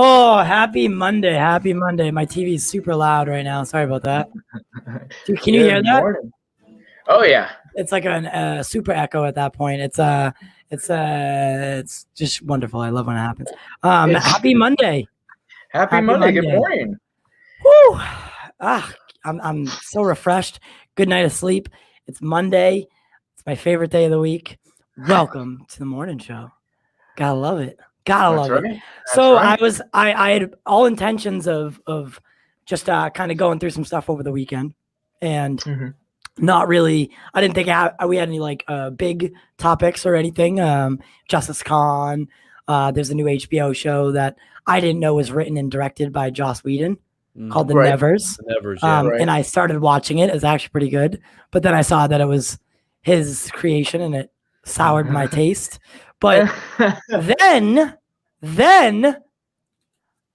Oh, happy Monday. Happy Monday. My TV is super loud right now. Sorry about that. Dude, can you hear that? Morning. Oh, yeah. It's like a super echo at that point. It's just wonderful. I love when it happens. Happy Monday. Happy Monday. Good morning. Woo! I'm so refreshed. Good night of sleep. It's Monday. It's my favorite day of the week. Welcome to the morning show. Gotta love it. Gotta love it. So right. I had all intentions of just kind of going through some stuff over the weekend, and not really. I didn't think we had any like big topics or anything. Justice Con. There's a new HBO show that I didn't know was written and directed by Joss Whedon called The Nevers. The Nevers, yeah. And I started watching it. It's actually pretty good, but then I saw that it was his creation, and it soured my taste. But then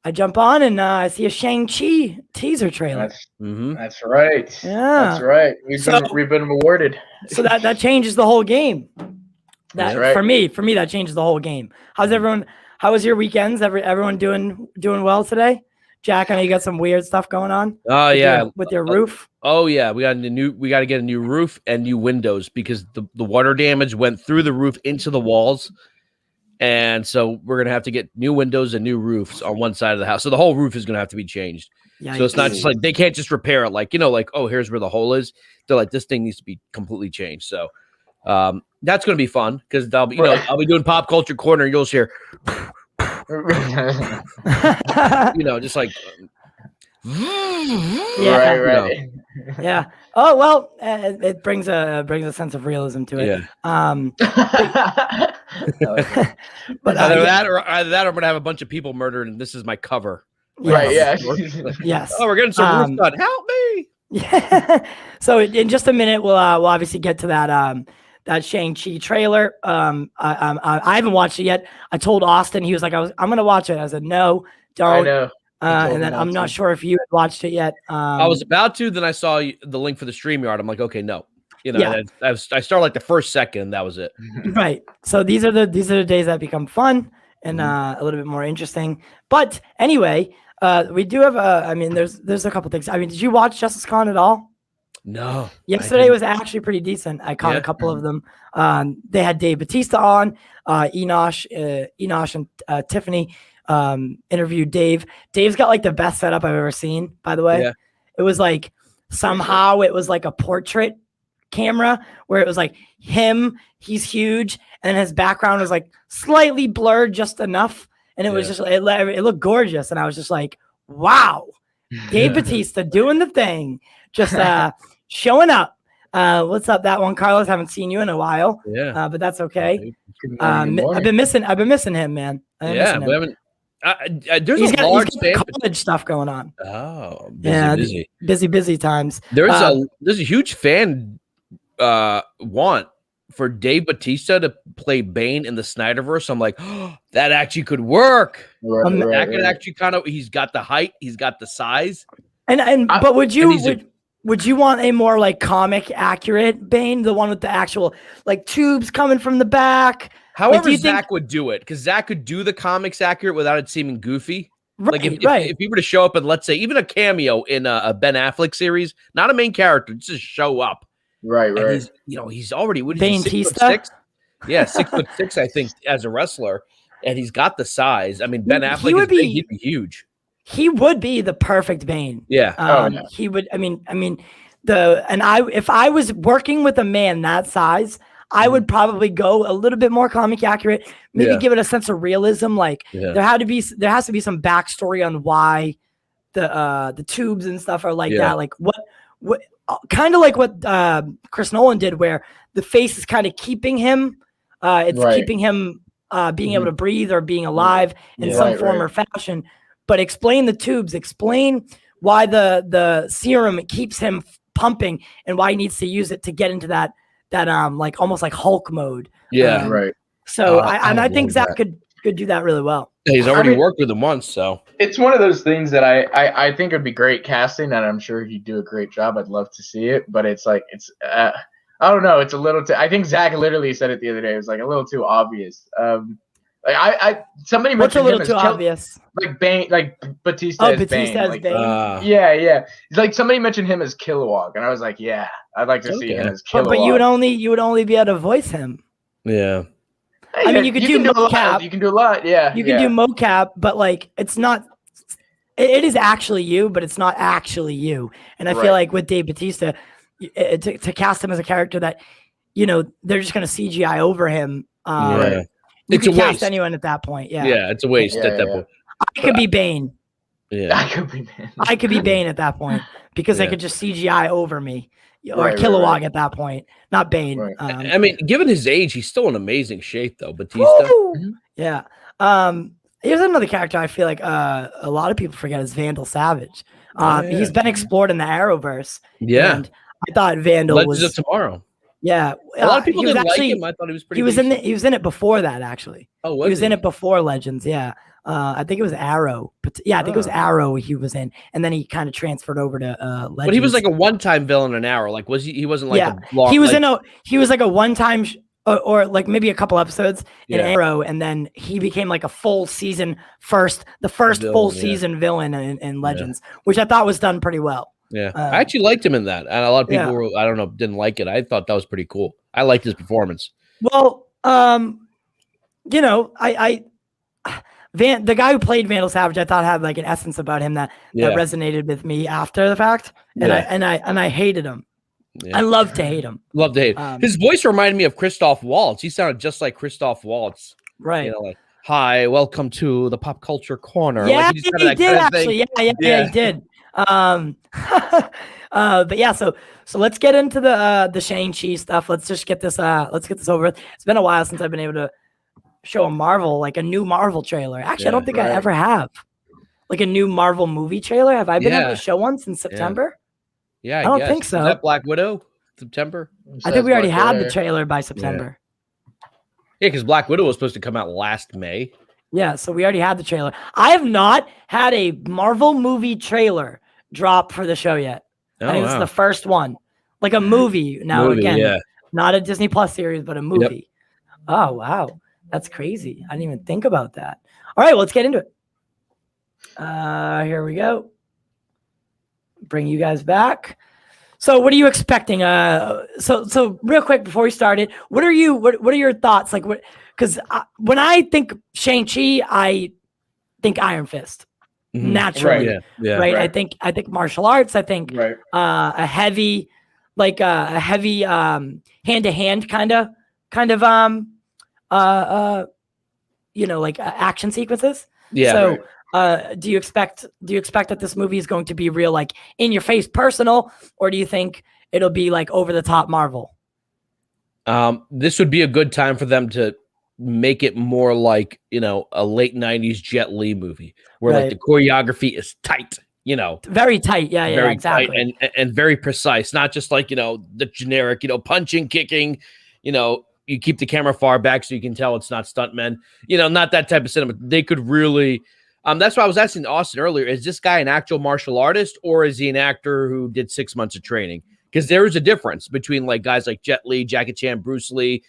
I jump on and I see a Shang-Chi teaser trailer. That's right. Yeah, that's right. We've been awarded. So that changes the whole game. That's right. For me, that changes the whole game. How's everyone? How was your weekends? Everyone doing well today? Jack, I know you got some weird stuff going on. Oh yeah, with your roof. Oh yeah, we got to get a new roof and new windows because the water damage went through the roof into the walls, and so we're gonna have to get new windows and new roofs on one side of the house. So the whole roof is gonna have to be changed. Yeah, so it's not just like they can't just repair it, like oh, here's where the hole is. They're like, this thing needs to be completely changed. So that's gonna be fun because I'll be doing pop culture corner. You'll hear. Just like right. Yeah. Oh well, it brings a sense of realism to it. Yeah. But either that or I'm gonna have a bunch of people murdered, and this is my cover. Right. Yeah. Yes. Oh, we're getting some roof done. Help me. Yeah. So in just a minute, we'll obviously get to that Shang-Chi trailer. I haven't watched it yet. I told Austin, he was like, I'm going to watch it. I said, no, don't. I know. And then I'm not sure if you had watched it yet. I was about to, then I saw the link for the StreamYard. I'm like, okay, no. I started like the first second, and that was it. Right. So these are the days that become fun and a little bit more interesting. But anyway, we do have there's a couple things. I mean, did you watch Justice Con at all? No. Yesterday was actually pretty decent. I caught a couple of them. They had Dave Bautista on. Enosh and Tiffany interviewed Dave. Dave's got like the best setup I've ever seen, by the way. Yeah. It was like somehow it was like a portrait camera where it was like him, he's huge, and his background was like slightly blurred just enough. And it was just it looked gorgeous. And I was just like, wow, Dave Bautista doing the thing. Just showing up. What's up, that one, Carlos? Haven't seen you in a while. Yeah, but that's okay. I've been missing him, man. We haven't. There's a large college stuff going on. Oh, busy times. There's a huge fan want for Dave Bautista to play Bane in the Snyderverse. I'm like, oh, that actually could work. That could actually kind of. He's got the height. He's got the size. But would you want a more like comic accurate Bane, the one with the actual like tubes coming from the back? However, Zach would do it, because Zach could do the comics accurate without it seeming goofy. Right, like if he were to show up and let's say even a cameo in a Ben Affleck series, not a main character, just show up. Right. He's already Bautista. 6'6". Yeah, 6'6", I think, as a wrestler, and he's got the size. I mean, Ben Affleck he'd be huge. He would be the perfect Bane. Yeah. He would. If I was working with a man that size, I would probably go a little bit more comic accurate. Maybe give it a sense of realism. Like there has to be some backstory on why the tubes and stuff are like that. Like what kind of like what Chris Nolan did, where the face is kind of keeping him It's keeping him being able to breathe or being alive in some form or fashion. But explain the tubes. Explain why the serum keeps him pumping and why he needs to use it to get into that like almost like Hulk mode. Right. So I think Zach could do that really well. Yeah, he's already worked with him once, so it's one of those things that I think would be great casting, and I'm sure he'd do a great job. I'd love to see it, but it's like I don't know. It's a little too. I think Zach literally said it the other day. It was like a little too obvious. Like somebody What's a mentioned little him too as obvious? like Bane, like Bautista as Batista Bane. as Like, Bane. yeah. It's like somebody mentioned him as Kilowog, and I was like, yeah, I'd like to see him as Kilowog. But you would only be able to voice him. Yeah. I mean, you could do mocap. You can do a lot. Yeah. You can do mocap, but like it's not. It is actually you, but it's not actually you. And I feel like with Dave Bautista, to cast him as a character that, they're just going to CGI over him. You could cast anyone at that point. Yeah, it's a waste at that point. I could be Bane. Yeah, I could be Bane. I could be Bane at that point because they could just CGI over me. Or Kilowog at that point, not Bane. Right. I mean, given his age, he's still in amazing shape, though. Bautista. Yeah. Here's another character I feel like a lot of people forget is Vandal Savage. He's been explored in the Arrowverse. Yeah. And I thought Vandal Legends of Tomorrow. Yeah. A lot of people didn't like him. I thought he was pretty decent. He was in it before that, actually. Oh, he was in it before Legends, yeah. I think it was Arrow. But I think it was Arrow he was in, and then he kind of transferred over to Legends. But he was like a one-time villain in Arrow. Like, was he? He wasn't like a long. He was like a one-time or like maybe a couple episodes in Arrow, and then he became like a full season the first villain, full season villain in Legends, which I thought was done pretty well. Yeah, I actually liked him in that, and a lot of people were, I don't know, didn't like it. I thought that was pretty cool. I liked his performance. Well, the guy who played Vandal Savage, I thought had like an essence about him that resonated with me after the fact, and I hated him. Yeah. I love to hate him. Love to hate. His voice reminded me of Christoph Waltz. He sounded just like Christoph Waltz. Right. You know, like, hi, welcome to the Pop Culture Corner. Yeah, like, he did actually. Yeah, he did. But yeah, so let's get into the Shang-Chi stuff. Let's just get this over with. It's been a while since I've been able to show a new Marvel trailer. Actually, I don't think I ever have. Like a new Marvel movie trailer. Have I been able to show one since September? Yeah, I don't think so. Is that Black Widow? September? I think we already had the trailer by September. Yeah, because Black Widow was supposed to come out last May. Yeah, so we already had the trailer. I have not had a Marvel movie trailer drop for the show yet. I think this is the first one. Like a movie. Now, not a Disney Plus series, but a movie. Yep. Oh, wow. That's crazy. I didn't even think about that. All right, well, let's get into it. Here we go. Bring you guys back. So what are you expecting? So real quick before we started, what are your thoughts? Like what, because when I think Shang-Chi, I think Iron Fist. Naturally. Right. I think martial arts, I think a heavy hand-to-hand kind of like action sequences. Yeah. So do you expect that this movie is going to be real, like in your face personal, or do you think it'll be like over the top Marvel? This would be a good time for them to make it more like, a late 90s Jet Li movie where like the choreography is tight, very tight. Yeah, very exactly. Tight and very precise, not just like, the generic, punching, kicking, you keep the camera far back so you can tell it's not stuntmen, not that type of cinema. They could really, that's why I was asking Austin earlier, is this guy an actual martial artist or is he an actor who did 6 months of training? Because there is a difference between like guys like Jet Li, Jackie Chan, Bruce Lee,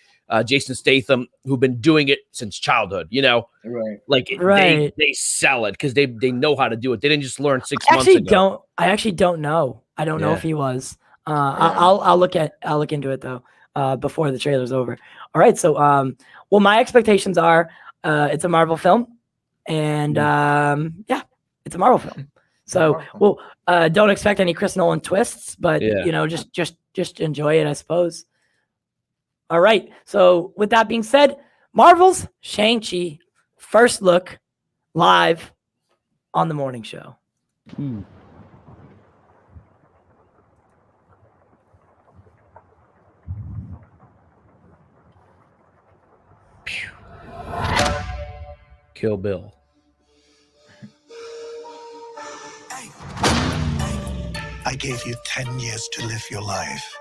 Jason Statham, who've been doing it since childhood, They sell it because they know how to do it. They didn't just learn 6 months ago. I actually don't know. I don't know if he was. I'll look into it though before the trailer's over. All right. So, well, my expectations are it's a Marvel film. And it's a Marvel film. So don't expect any Chris Nolan twists, but just enjoy it, I suppose. All right. So with that being said, Marvel's Shang-Chi first look live on the morning show. Kill Bill. I gave you 10 years to live your life.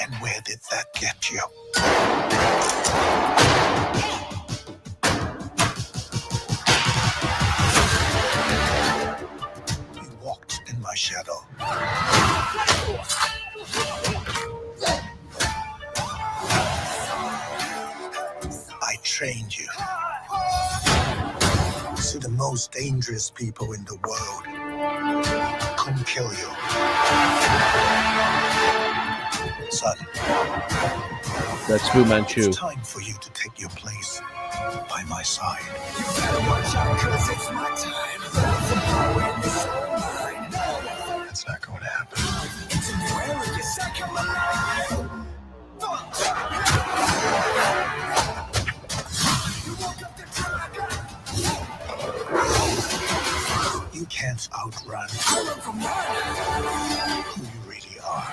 And where did that get you? You walked in my shadow. I trained you. So the most dangerous people in the world couldn't kill you. Son, That's Fu Manchu. it's time for you to take your place by my side. That's not going to happen. You can't outrun who you really are.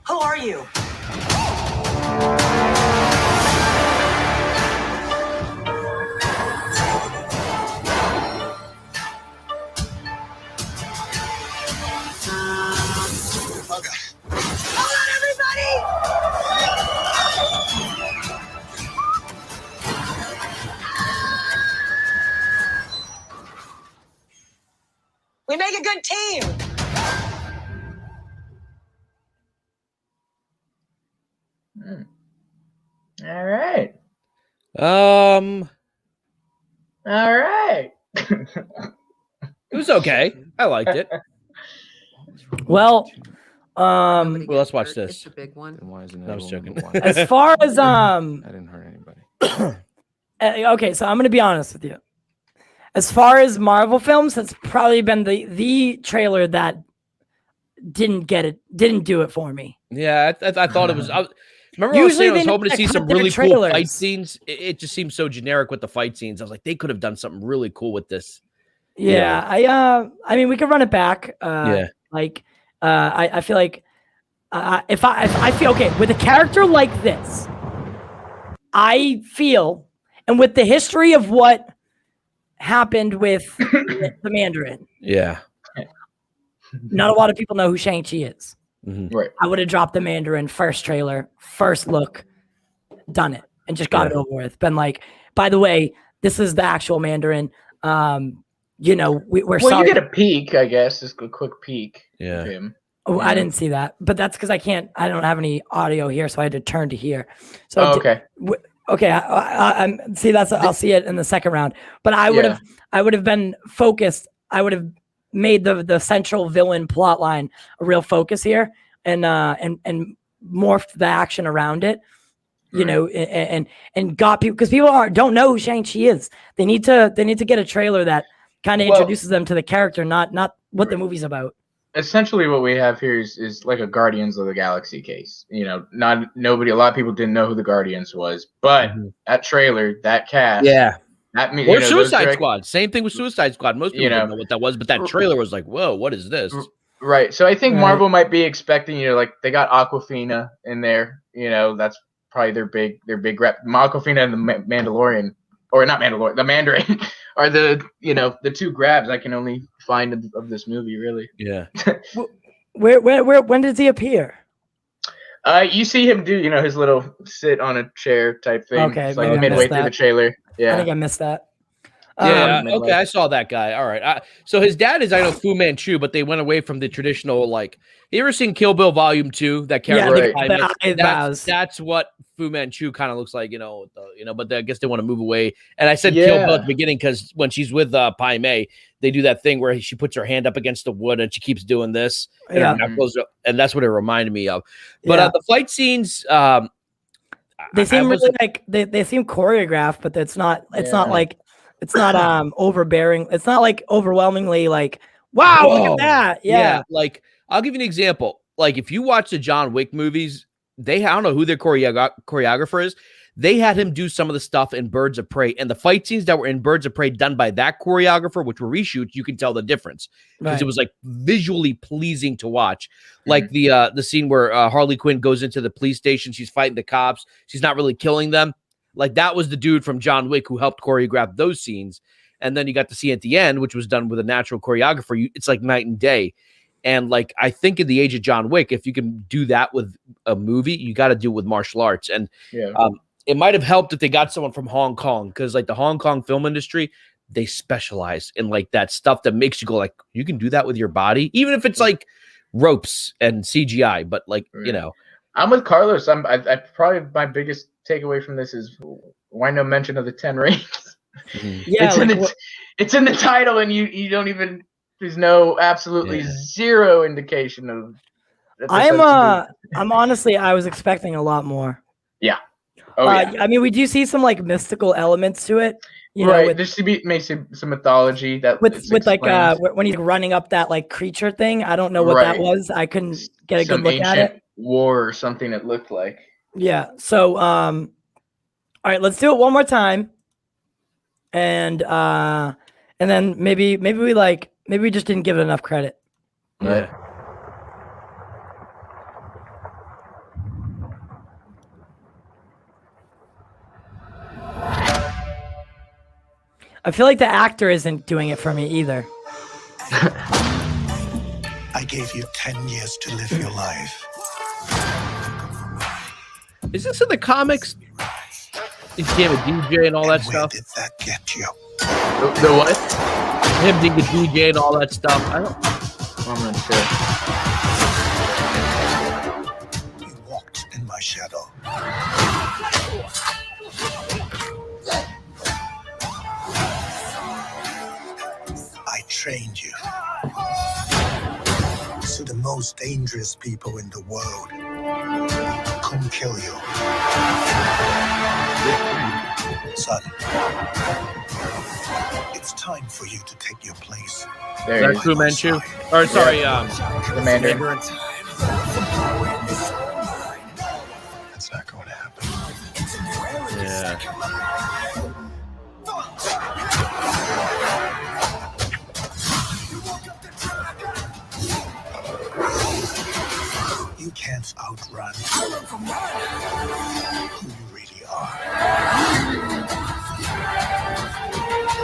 Who are you? Hold on, everybody! We make a good team. All right. All right. It was okay. I liked it. Well, Well, let's watch this. It's a big one. Then why isn't I was everyone joking. the one? as far as I didn't hurt anybody. okay, so I'm gonna be honest with you. As far as Marvel films, that's probably been the trailer that didn't do it for me. Yeah, I thought it was. Remember, I was saying I was they hoping to see cut some their really cool fight trailers. scenes. It just seems so generic with the fight scenes. I was like, they could have done something really cool with this. Yeah, I mean, we could run it back. Yeah. Like, I feel like if I feel okay with a character like this, I feel, and with the history of what happened with the Mandarin, Yeah. not a lot of people know who Shang-Chi is. Mhm. Right. I would have dropped the Mandarin first trailer, first look, done it, and just got it over with. Been like, by the way, this is the actual Mandarin. You know, we're Well, sorry. you get a peek, I guess, just a quick peek Yeah. of him. Oh, I didn't see that, but that's because I don't have any audio here, so I had to turn to here. So Oh, okay. okay, I'm see I'll see it in the second round. But I would have been focused. I would have made the central villain plot line a real focus here, and morphed the action around it. You know, and got people, because people don't know who Shang-Chi is. They need to get a trailer that kind of introduces them to the character, not what the movie's about. Essentially, what we have here is like a Guardians of the Galaxy case. You know, a lot of people didn't know who the Guardians was, but that trailer, that cast, that means, Or Suicide Squad. Same thing with Suicide Squad. Most people didn't know what that was, but that trailer was like, whoa, what is this? Right. So I think Marvel might be expecting, like they got Aquafina in there. You know, that's probably their big rep. Aquafina and the Mandalorian, or not Mandalorian, the Mandarin are the two grabs I can only find of this movie, really. Yeah. When does he appear? You see him do, his little sit on a chair type thing. Okay, it's like maybe I midway missed through that. the trailer. Yeah. I think I missed that. Yeah, okay, I saw that guy. All right. So his dad is, I know, Fu Manchu, but they went away from the traditional, like, you ever seen Kill Bill Volume 2? That character. That's what Fu Manchu kind of looks like, but I guess they want to move away. And I said Kill Bill at the beginning because when she's with Pai Mei, they do that thing where she puts her hand up against the wood and she keeps doing this. And that's what it reminded me of. But the fight scenes, they seem really like they seem choreographed, but it's not overbearing. It's not like overwhelmingly like, wow, look at that. Yeah. Like, I'll give you an example. Like, if you watch the John Wick movies, I don't know who their choreographer is. They had him do some of the stuff in Birds of Prey, and the fight scenes that were in Birds of Prey done by that choreographer, which were reshoots, you can tell the difference because it was like visually pleasing to watch. Like the scene where Harley Quinn goes into the police station, she's fighting the cops, she's not really killing them. Like that was the dude from John Wick who helped choreograph those scenes. And then you got to see at the end, which was done with a natural choreographer. It's like night and day. And like I think in the age of John Wick, if you can do that with a movie, you got to do it with martial arts. And it might have helped if they got someone from Hong Kong, because like the Hong Kong film industry, they specialize in like that stuff that makes you go like, you can do that with your body, even if it's like ropes and CGI. But like, you know, I'm with Carlos. I probably my biggest takeaway from this is why no mention of the 10 rings. Yeah, it's in the title, and you don't even. There's no absolutely zero indication of. I'm honestly, I was expecting a lot more. Yeah. Oh, yeah. I mean, we do see some like mystical elements to it, you know. Right. There should be maybe some mythology that with like when he's running up that like creature thing. I don't know what that was. I couldn't get a good look at it. War or something it looked like. Yeah. So all right, let's do it one more time. And then maybe we just didn't give it enough credit. Yeah. I feel like the actor isn't doing it for me either. I gave you 10 years to live your life. Is this in the comics? He became a DJ and all that stuff. Where did that get you? The what? Him being a DJ and all that stuff. I'm not sure. You walked in my shadow. I trained you. So the most dangerous people in the world come kill you. Son, it's time for you to take your place. That's Fu Manchu. Or sorry, the Mandarin. That's not going to happen. Yeah. You can't outrun who you really are.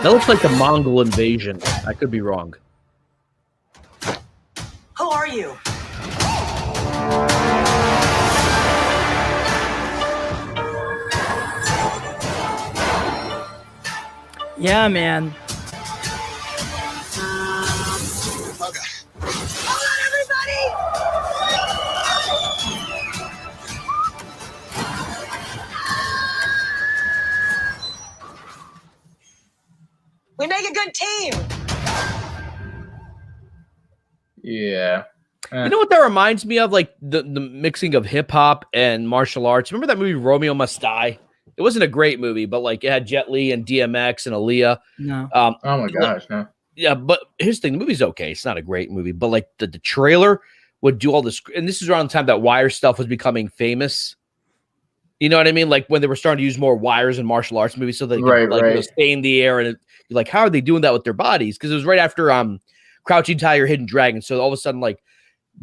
That looks like the Mongol invasion. I could be wrong. Who are you? Yeah, man. Hold on, everybody! We make a good team. Yeah. You know what that reminds me of? Like the mixing of hip hop and martial arts. Remember that movie Romeo Must Die? It wasn't a great movie, but like it had Jet Li and DMX and Aaliyah. No. Oh my gosh, no. Yeah, but here's the thing: the movie's okay. It's not a great movie, but like the trailer would do all this, and this is around the time that wire stuff was becoming famous. You know what I mean? Like when they were starting to use more wires in martial arts movies, so they could you know, stay in the air, and you're like, how are they doing that with their bodies? Because it was right after Crouching Tiger, Hidden Dragon, so all of a sudden like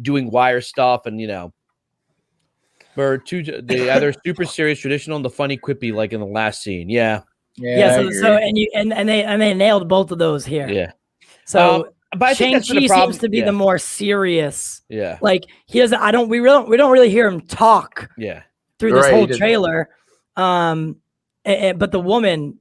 doing wire stuff, and you know, or they either super serious, traditional, and the funny, quippy, like in the last scene. Yeah. So they nailed both of those here. Yeah. So but I think Shang-Chi seems to be the more serious. Yeah. Like he doesn't. We don't really hear him talk. Yeah. Through this whole trailer, but the woman,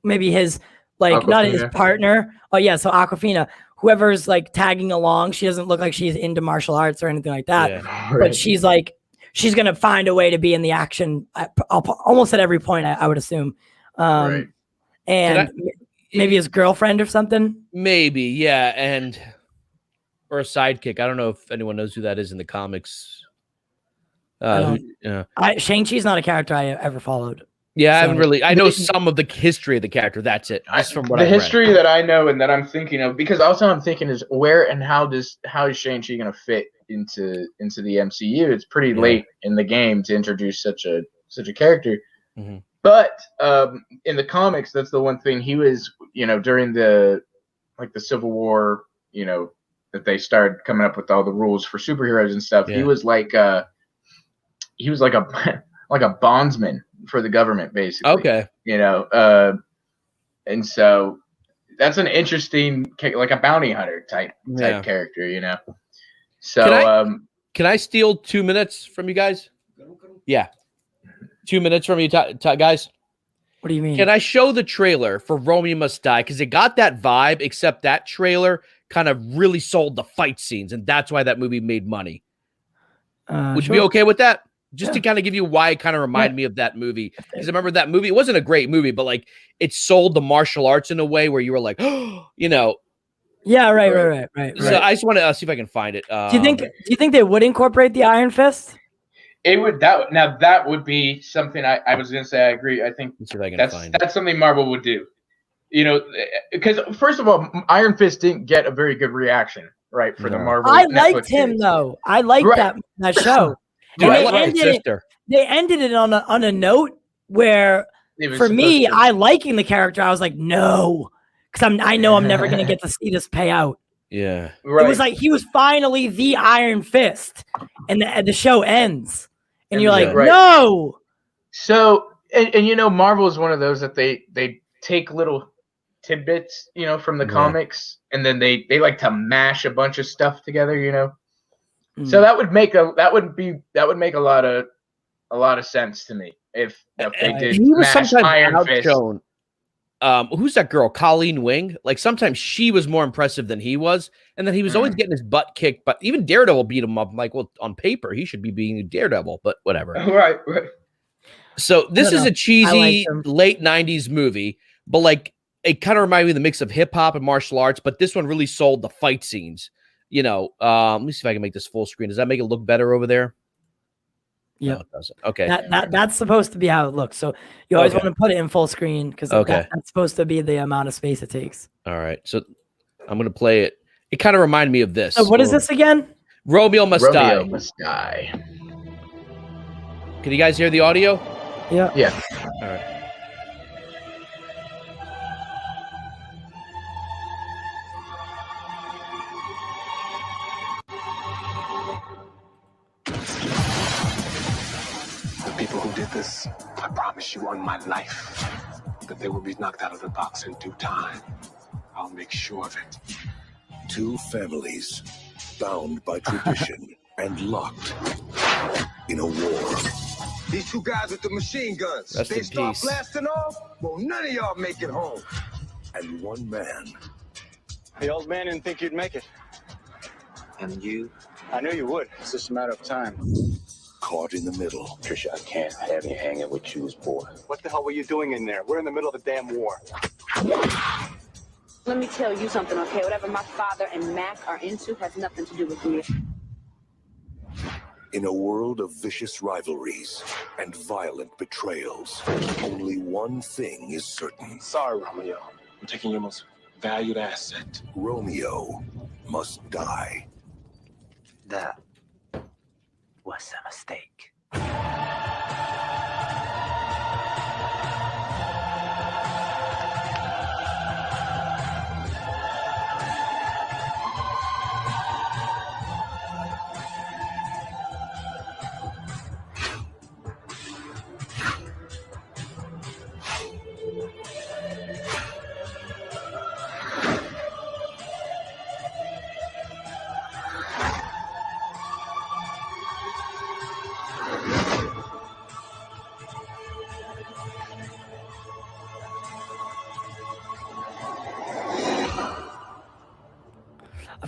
maybe his like not his partner. Oh yeah, so Aquafina, whoever's like tagging along, she doesn't look like she's into martial arts or anything like that. Yeah. But she's like, she's gonna find a way to be in the action almost at every point. I would assume, and maybe his girlfriend or something. Maybe, yeah, or a sidekick. I don't know if anyone knows who that is in the comics. Shang-Chi's not a character I ever followed. Yeah, I haven't really. I know some of the history of the character. That's it. That's from what I read. The history that I know and that I'm thinking of, because also I'm thinking is where and how is Shang-Chi going to fit into the MCU? It's pretty late in the game to introduce such a character. But in the comics, that's the one thing he was, during the Civil War, that they started coming up with all the rules for superheroes and stuff. Yeah. He was like a like a bondsman for the government, basically. Okay. And so that's an interesting, like a bounty hunter type character, So Can I steal 2 minutes from you guys? Yeah. 2 minutes from you guys. What do you mean? Can I show the trailer for Romeo Must Die? Because it got that vibe, except that trailer kind of really sold the fight scenes, and that's why that movie made money. Would you be okay with that? Just to kind of give you why it kind of reminded me of that movie. Because I remember that movie, it wasn't a great movie, but like it sold the martial arts in a way where you were like, Yeah, right. So I just want to see if I can find it. Do you think they would incorporate the Iron Fist? It would that would be something I was gonna say. I agree. I think that's something Marvel would do. Because first of all, Iron Fist didn't get a very good reaction, right? For the Marvel. I liked him though. I liked that show. Dude, they ended it on a note where, for me, I liking the character, I was like, no, because I know I'm never gonna get to see this pay out. Yeah, It was like he was finally the Iron Fist, and the show ends, and you're like, no. So and Marvel is one of those that they take little tidbits, from the comics, and then they like to mash a bunch of stuff together, So that would make a lot of sense to me if they did. He was smash sometimes Iron Fist. outshone. Who's that girl? Colleen Wing. Like sometimes she was more impressive than he was, and then he was always getting his butt kicked. But even Daredevil beat him up. I'm like, well, on paper he should be being Daredevil, but whatever. Right. So this is a cheesy late '90s movie, but like it kind of reminded me of the mix of hip hop and martial arts. But this one really sold the fight scenes. Let me see if I can make this full screen. Does that make it look better over there? Yeah, no, it doesn't. Okay, that's supposed to be how it looks. So you always want to put it in full screen because that's supposed to be the amount of space it takes. All right, so I'm gonna play it. It kind of reminded me of this. So what is this again? Romeo Must Die. Romeo Must Die. Can you guys hear the audio? Yeah. Yeah. All right. People who did this, I promise you on my life that they will be knocked out of the box in due time. I'll make sure of it. Two families bound by tradition and locked in a war. These two guys with the machine guns. Rest They in start peace. blasting off, well, none of y'all make it home. And one man The old man didn't think you'd make it. And you? I knew you would. It's just a matter of time. caught in the middle. Trisha, I can't have you hanging with Chu's boy. What the hell were you doing in there? We're in the middle of a damn war. Let me tell you something, okay? Whatever my father and Mac are into has nothing to do with me. In a world of vicious rivalries and violent betrayals, only one thing is certain. Sorry, Romeo. I'm taking your most valued asset. Romeo must die. That was a mistake.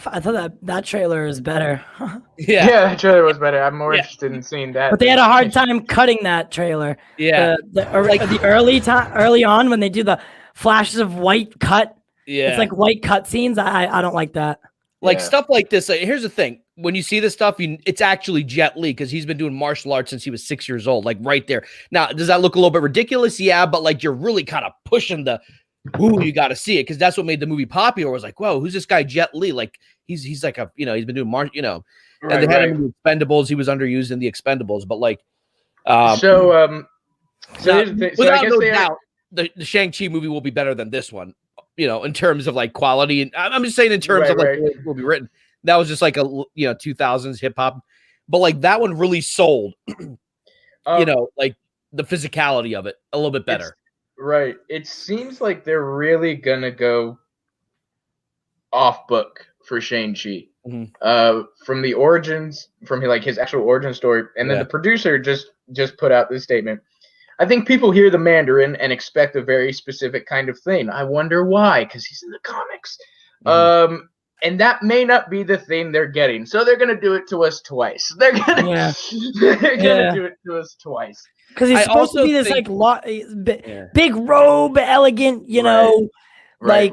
I thought that trailer is better. Yeah, that trailer was better. I'm more interested in seeing that. But they had a hard time cutting that trailer. Yeah. The early on when they do the flashes of white cut. Yeah. It's like white cut scenes. I don't like that. Like stuff like this. Here's the thing. When you see this stuff, it's actually Jet Li because he's been doing martial arts since he was 6 years old. Like right there. Now, does that look a little bit ridiculous? Yeah, but like you're really kind of pushing the ooh, you got to see it because that's what made the movie popular. Was like, whoa, who's this guy Jet Li? Like he's like a he's been doing and they had him in the Expendables. He was underused in the Expendables, but like so So here's the thing. So I Without guess no they are, doubt, the Shang-Chi movie will be better than this one, in terms of like quality. And I'm just saying in terms of like the way it will be written. That was just like a 2000s hip hop, but like that one really sold. Like the physicality of it a little bit better. Right. It seems like they're really gonna go off book for Shang-Chi. From the origins, from like his actual origin story, and then the producer just put out this statement. I think people hear the Mandarin and expect a very specific kind of thing. I wonder why, because he's in the comics. And that may not be the thing they're getting. So they're gonna do it to us twice. They're gonna do it to us twice. Because he's supposed to be this big robe, elegant, Right.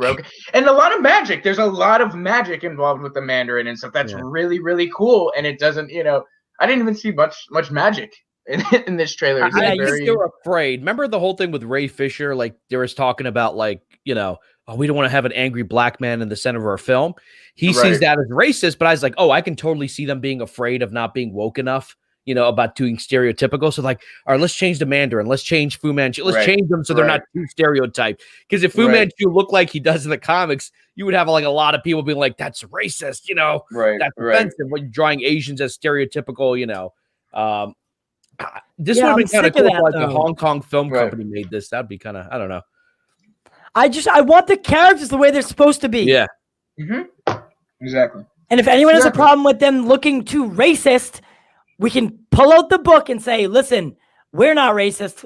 And a lot of magic. There's a lot of magic involved with the Mandarin and stuff. That's really, really cool. And it doesn't, I didn't even see much magic in this trailer. I think they were afraid. Remember the whole thing with Ray Fisher? Like they was talking about like, we don't want to have an angry black man in the center of our film. He sees that as racist, but I was like, I can totally see them being afraid of not being woke enough, about doing stereotypical. So like, all right, let's change the Mandarin. Let's change Fu Manchu. Let's change them so they're not too stereotyped. Because if Fu Manchu looked like he does in the comics, you would have like a lot of people being like, that's racist, that's offensive. When you're drawing Asians as stereotypical, this would have been kind of cool if like a Hong Kong film company made this. That'd be kind of, I don't know. I want the characters the way they're supposed to be. Yeah. Exactly. And if anyone has a problem with them looking too racist, we can pull out the book and say, listen, we're not racist.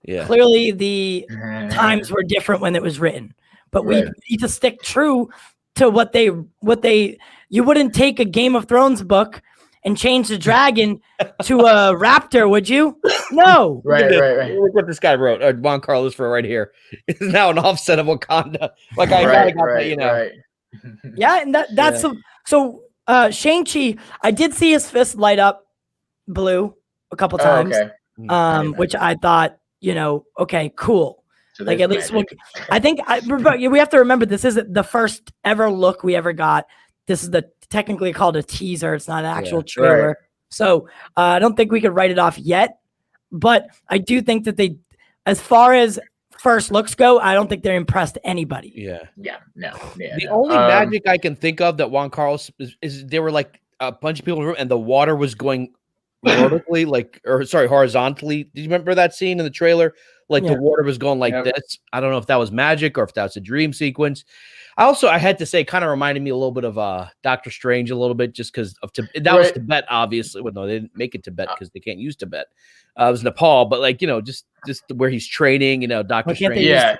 Yeah. Clearly the times were different when it was written. But we need to stick true to what you wouldn't take a Game of Thrones book and change the dragon to a raptor, would you? No. Right. Look what this guy wrote. Juan Carlos for right here. It's now an offset of Wakanda. Like I got that, Yeah, and that's so Shang-Chi, I did see his fist light up blue a couple times. Which I thought, okay, cool. So like at least we have to remember this isn't the first ever look we ever got. This is technically called a teaser. It's not an actual trailer. So I don't think we could write it off yet. But I do think that as far as first looks go, I don't think they're impressed anybody. The only magic I can think of that Juan Carlos is there were like a bunch of people in the room and the water was going vertically, horizontally. Did you remember that scene in the trailer? Like the water was going like this. I don't know if that was magic or if that was a dream sequence. I had to say, kind of reminded me a little bit of Doctor Strange a little bit, just because of that was Tibet, obviously. Well, no, they didn't make it Tibet because they can't use Tibet. It was Nepal, but like just where he's training, Doctor Strange.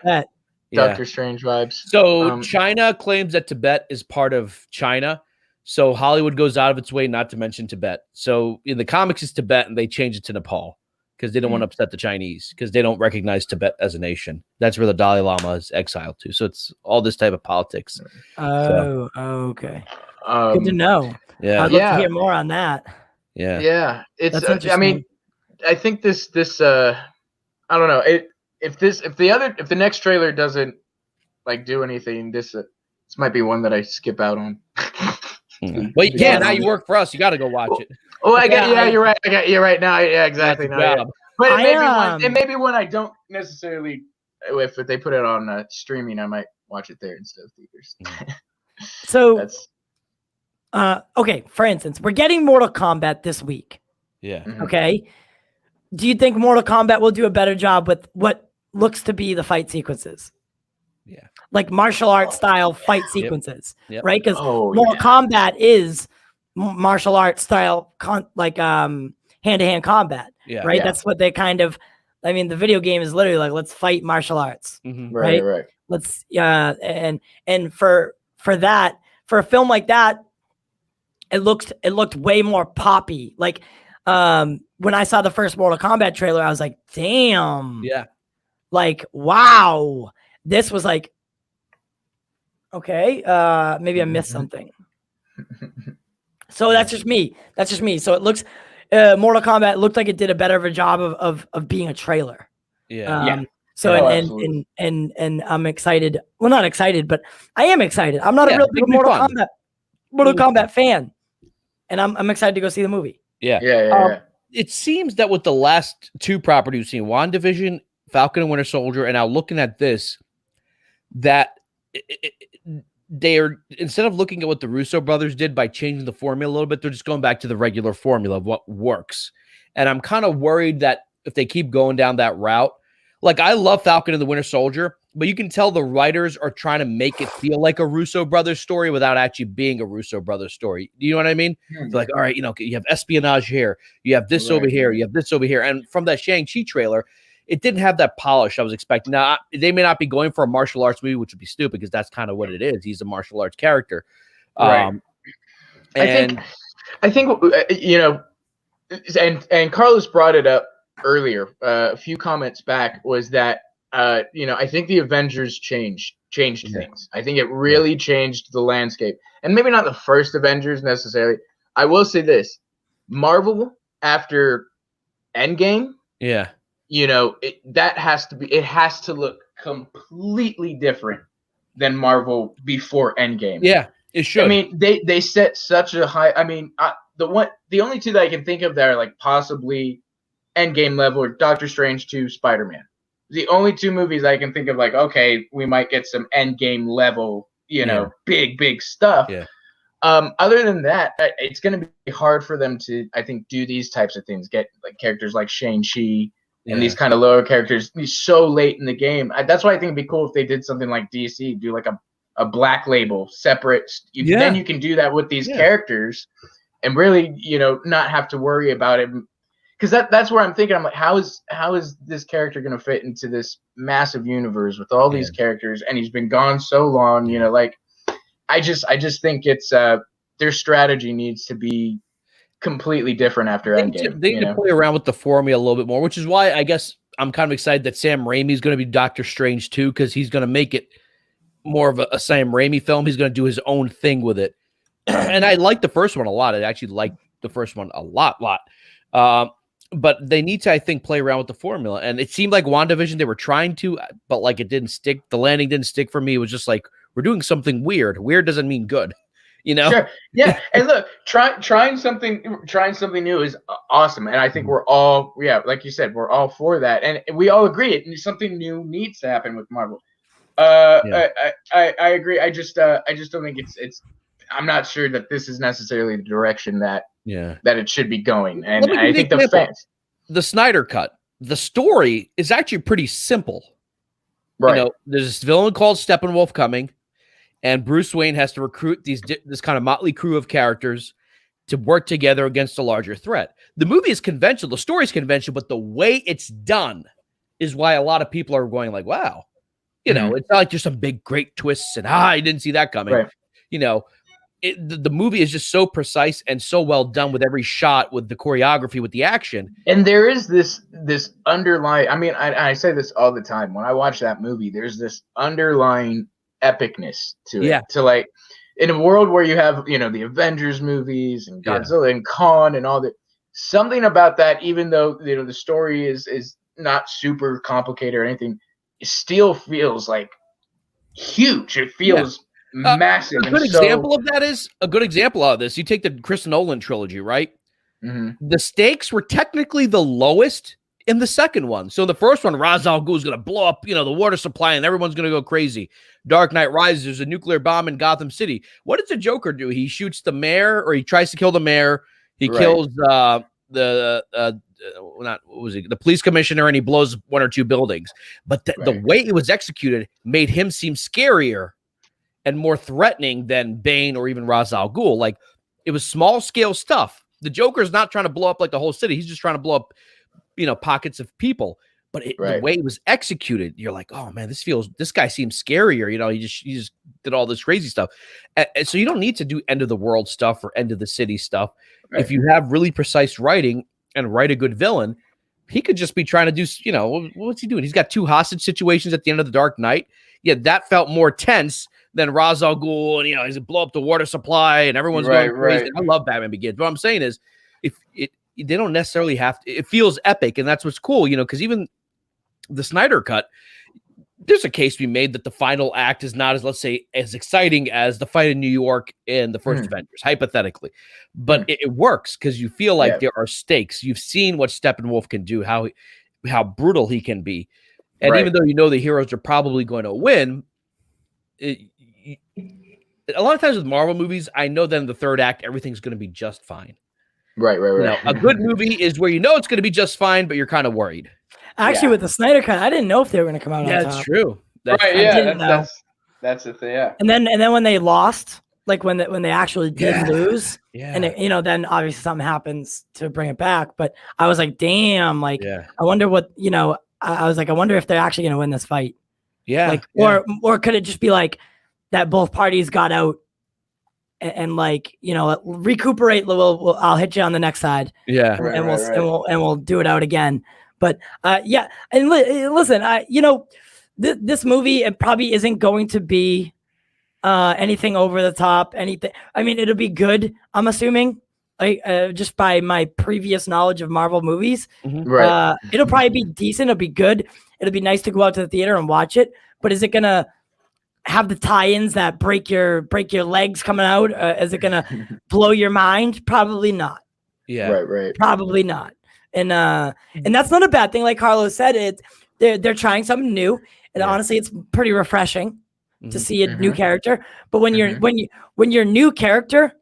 Doctor Strange vibes. So China claims that Tibet is part of China. So Hollywood goes out of its way not to mention Tibet. So in the comics, it's Tibet, and they change it to Nepal because they don't want to upset the Chinese because they don't recognize Tibet as a nation. That's where the Dalai Lama is exiled to. So it's all this type of politics. Okay. Good to know. Yeah. I'd love to hear more on that. Yeah. It's. I mean, I think this. I don't know. If the next trailer doesn't like do anything, this might be one that I skip out on. Well, you can. Now you work for us. You got to go watch it. Oh, you're right. You're right now. Yeah, exactly. But it may be one I don't necessarily. If they put it on streaming, I might watch it there instead of theaters. So that's okay. For instance, we're getting Mortal Kombat this week. Yeah. Okay. Do you think Mortal Kombat will do a better job with what looks to be the fight sequences? Yeah. Like martial arts style fight sequences, Yep. right? Because Mortal Kombat is martial arts style, hand-to-hand combat, right? Yeah. That's what they kind of. I mean, the video game is literally like, let's fight martial arts, right? Let's and for that, for a film like that, it looked way more poppy. Like when I saw the first Mortal Kombat trailer, I was like, damn, like wow, this was like. Okay, maybe I missed something. So that's just me. So it looks, Mortal Kombat looked like it did a better of a job of being a trailer. So and I'm excited. Well, not excited, but I am excited. I'm not a real big Mortal Kombat fan, and I'm excited to go see the movie. Yeah. it seems that with the last two properties we've seen, WandaVision, Falcon and Winter Soldier, and now looking at this, that they're, instead of looking at what the Russo brothers did by changing the formula a little bit, they're just going back to the regular formula of what works. And I'm kind of worried that if they keep going down that route, like I love Falcon and the Winter Soldier, but you can tell the writers are trying to make it feel like a Russo brothers story without actually being a Russo brothers story. You know what I mean? It's like, all right, you know, you have espionage here, you have this over here, you have this over here. And from that Shang-Chi trailer, it didn't have that polish I was expecting. Now, they may not be going for a martial arts movie, which would be stupid because that's kind of what it is. He's a martial arts character. Right. I think you know, and Carlos brought it up earlier, a few comments back, was that you know, I think the Avengers changed things. I think it really changed the landscape, and maybe not the first Avengers necessarily. I will say this: Marvel after Endgame, you know, it has to look completely different than Marvel before Endgame. Yeah, it should. I mean, they set such a high. I mean, the only two that I can think of that are like possibly Endgame level are Doctor Strange 2, Spider-Man. The only two movies I can think of, like, okay, we might get some Endgame level, you know, big stuff. Yeah. Other than that, it's going to be hard for them to, I think, do these types of things. Get like characters like Shang-Chi and these kind of lower characters so late in the game. That's why I think it'd be cool if they did something like DC, do like a black label separate. Then you can do that with these characters and really, you know, not have to worry about it. Because that's where I'm thinking. I'm like, how is this character going to fit into this massive universe with all these characters? And he's been gone so long. You know, like I just think it's their strategy needs to be completely different after Endgame. They need to play around with the formula a little bit more, which is why I guess I'm kind of excited that Sam Raimi is going to be Doctor Strange too, because he's going to make it more of a Sam Raimi film. He's going to do his own thing with it. And I like the first one a lot. I actually like the first one a lot. But they need to, I think, play around with the formula. And it seemed like WandaVision, they were trying to, but like it didn't stick. The landing didn't stick for me. It was just like, we're doing something weird. Weird doesn't mean good, you know? Sure. Yeah. And look, trying something new is awesome. And I think we're all, like you said, we're all for that. And we all agree something new needs to happen with Marvel. I agree. I just don't think it's I'm not sure that this is necessarily the direction that it should be going. And I think the fans, the Snyder cut, the story is actually pretty simple. Right. You know, there's this villain called Steppenwolf coming, and Bruce Wayne has to recruit this kind of motley crew of characters to work together against a larger threat. The movie is conventional, the story is conventional, but the way it's done is why a lot of people are going like, wow. You know, it's not like there's some big great twists and I didn't see that coming. Right. You know, the movie is just so precise and so well done with every shot, with the choreography, with the action. And there is this underlying, I mean, I say this all the time. When I watch that movie, there's this underlying epicness to it. To like, in a world where you have, you know, the Avengers movies and Godzilla and Khan and all that, something about that, even though, you know, the story is not super complicated or anything, it still feels like huge. It feels massive. A good example of that is a good example of this. You take the Chris Nolan trilogy, right? The stakes were technically the lowest in the second one. So the first one, Ra's al Ghul is going to blow up, you know, the water supply, and everyone's going to go crazy. Dark Knight Rises, there's a nuclear bomb in Gotham City. What does the Joker do? He shoots the mayor, or he tries to kill the mayor. He kills the police commissioner, and he blows one or two buildings. But the way it was executed made him seem scarier and more threatening than Bane or even Ra's al Ghul. Like, it was small scale stuff. The Joker's not trying to blow up like the whole city. He's just trying to blow up, you know, pockets of people. But the way it was executed, you're like, oh man, this guy seems scarier. You know, he just did all this crazy stuff. And so you don't need to do end of the world stuff or end of the city stuff. If you have really precise writing and write a good villain, he could just be trying to do, you know, what's he doing? He's got two hostage situations at the end of the Dark Knight. Yeah, that felt more tense than Ra's al Ghul, and, you know, he's blow up the water supply and everyone's going crazy. I love Batman Begins. What I'm saying is, they don't necessarily have to, it feels epic, and that's what's cool, you know, because even the Snyder cut, there's a case to be made that the final act is not as, let's say, as exciting as the fight in New York in the first Avengers, hypothetically. But it works because you feel like there are stakes. You've seen what Steppenwolf can do, how brutal he can be. And even though you know the heroes are probably going to win, a lot of times with Marvel movies, I know that in the third act, everything's going to be just fine. Right. You know, a good movie is where you know it's going to be just fine, but you're kind of worried. Actually, with the Snyder cut, I didn't know if they were going to come out on top. That's true. That's right. true. Yeah. That's the thing. Yeah. And then when they lost, like when they actually did lose, and it, then obviously something happens to bring it back. But I was like, damn, like I wonder what I was like, I wonder if they're actually going to win this fight. Yeah. Like, or could it just be like that both parties got out and like, recuperate. I'll hit you on the next side. Yeah. And we'll do it out again. But and listen, this movie, it probably isn't going to be anything over the top, anything. I mean, it'll be good, I'm assuming, like just by my previous knowledge of Marvel movies. Right. It'll probably be decent. It'll be good. It'll be nice to go out to the theater and watch it. But is it gonna have the tie-ins that break your legs coming out? Is it gonna blow your mind? Probably not. Yeah. Right. Probably not. And that's not a bad thing. Like Carlos said, they're trying something new, and honestly, it's pretty refreshing to see a new character. But when your new character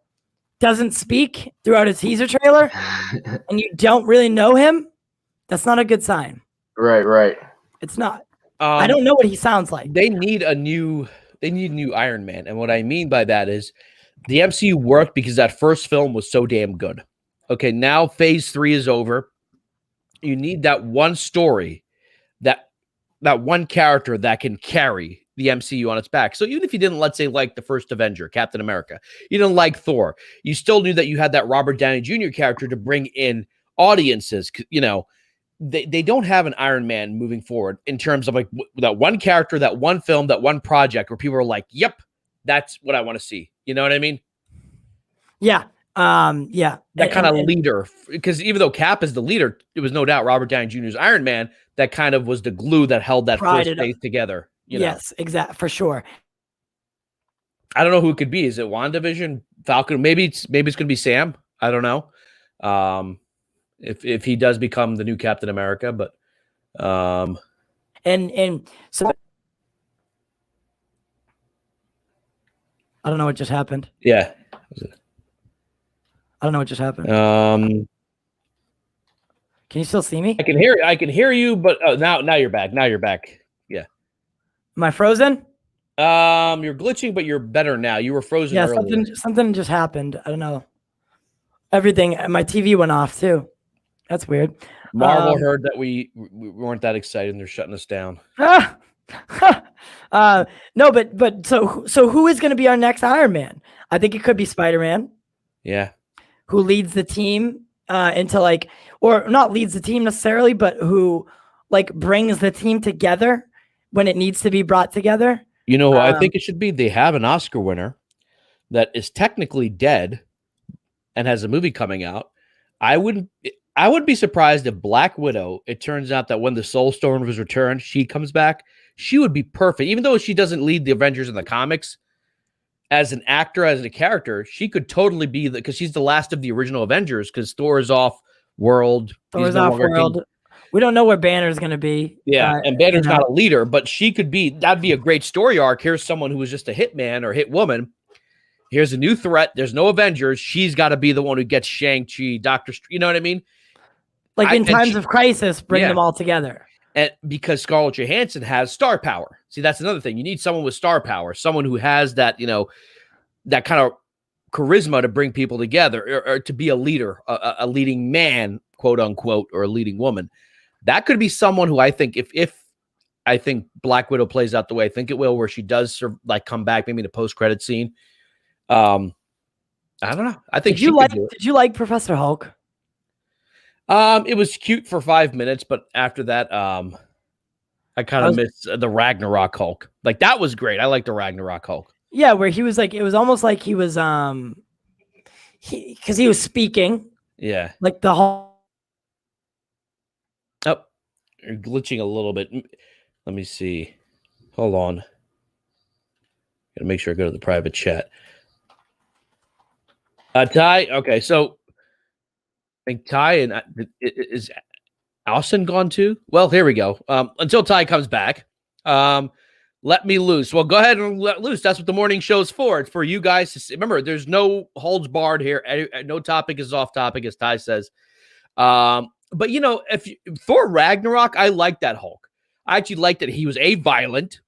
doesn't speak throughout a teaser trailer, and you don't really know him, that's not a good sign. Right. It's not. I don't know what he sounds like. They need a new Iron Man, and what I mean by that is the MCU worked because that first film was so damn good. Okay, now phase 3 is over. You need that one story, that one character that can carry the MCU on its back. So even if you didn't, let's say, like the first Avenger, Captain America, you didn't like Thor, you still knew that you had that Robert Downey Jr. character to bring in audiences. They don't have an Iron Man moving forward in terms of like that one character, that one film, that one project where people are like, yep, that's what I want to see. You know what I mean? Yeah. That kind of leader, because even though Cap is the leader, it was no doubt Robert Downey Jr.'s Iron Man that kind of was the glue that held that first phase together. Yes, exactly, for sure. I don't know who it could be. Is it WandaVision, Falcon? Maybe it's going to be Sam. I don't know. If he does become the new Captain America, but and so I don't know what just happened. Yeah. I don't know what just happened. Can you still see me? I can hear you, but now you're back. Now you're back. Yeah. Am I frozen? You're glitching, but you're better now. You were frozen earlier. Something just happened. I don't know. Everything. My TV went off too. That's weird. Marvel heard that we weren't that excited and they're shutting us down. No, but so who is going to be our next Iron Man? I think it could be Spider-Man. Yeah. Who leads the team into like, or not leads the team necessarily, but who like brings the team together when it needs to be brought together. You know, I think it should be. They have an Oscar winner that is technically dead and has a movie coming out. I would be surprised if Black Widow, it turns out that when the Soul Stone was returned, she comes back. She would be perfect. Even though she doesn't lead the Avengers in the comics, as an actor, as a character, she could totally be because she's the last of the original Avengers because Thor is off world. Thor's off world. We don't know where Banner's going to be. Yeah, and Banner's not a leader, but she could be. That'd be a great story arc. Here's someone who was just a hitman or hit woman. Here's a new threat. There's no Avengers. She's got to be the one who gets Shang-Chi, you know what I mean? Like in times of crisis, bring them all together. And because Scarlett Johansson has star power. See, that's another thing. You need someone with star power, someone who has that, that kind of charisma to bring people together or to be a leader, a leading man, quote unquote, or a leading woman. That could be someone who I think if I think Black Widow plays out the way I think it will, where she does come back maybe in a post-credit scene. I don't know. I think did you like Professor Hulk? It was cute for 5 minutes, but after that, I kind of missed the Ragnarok Hulk. Like that was great. I like the Ragnarok Hulk. Yeah, where he was like, it was almost like he was because he was speaking. Yeah. Like the whole. Oh, you're glitching a little bit. Let me see. Hold on. Gotta make sure I go to the private chat. Ty. Okay, so I think Ty and is Alson gone too? Well, here we go. Until Ty comes back, let me loose. Well, go ahead and let loose. That's what the morning show's for. It's for you guys to see. Remember, there's no holds barred here. No topic is off topic, as Ty says. But you know, Thor Ragnarok, I like that Hulk. I actually liked that he was violent,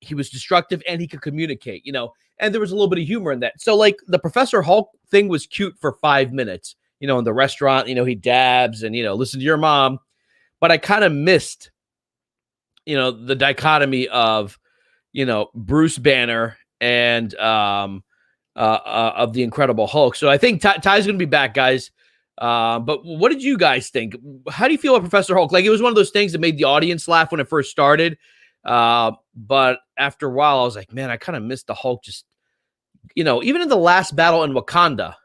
he was destructive, and he could communicate. You know, and there was a little bit of humor in that. So, like the Professor Hulk thing was cute for 5 minutes. You know, in the restaurant, you know, he dabs and listen to your mom. But I kind of missed, the dichotomy of, Bruce Banner and of the Incredible Hulk. So I think Ty's going to be back, guys. But what did you guys think? How do you feel about Professor Hulk? Like, it was one of those things that made the audience laugh when it first started. But after a while, I was like, man, I kind of missed the Hulk. Just, even in the last battle in Wakanda.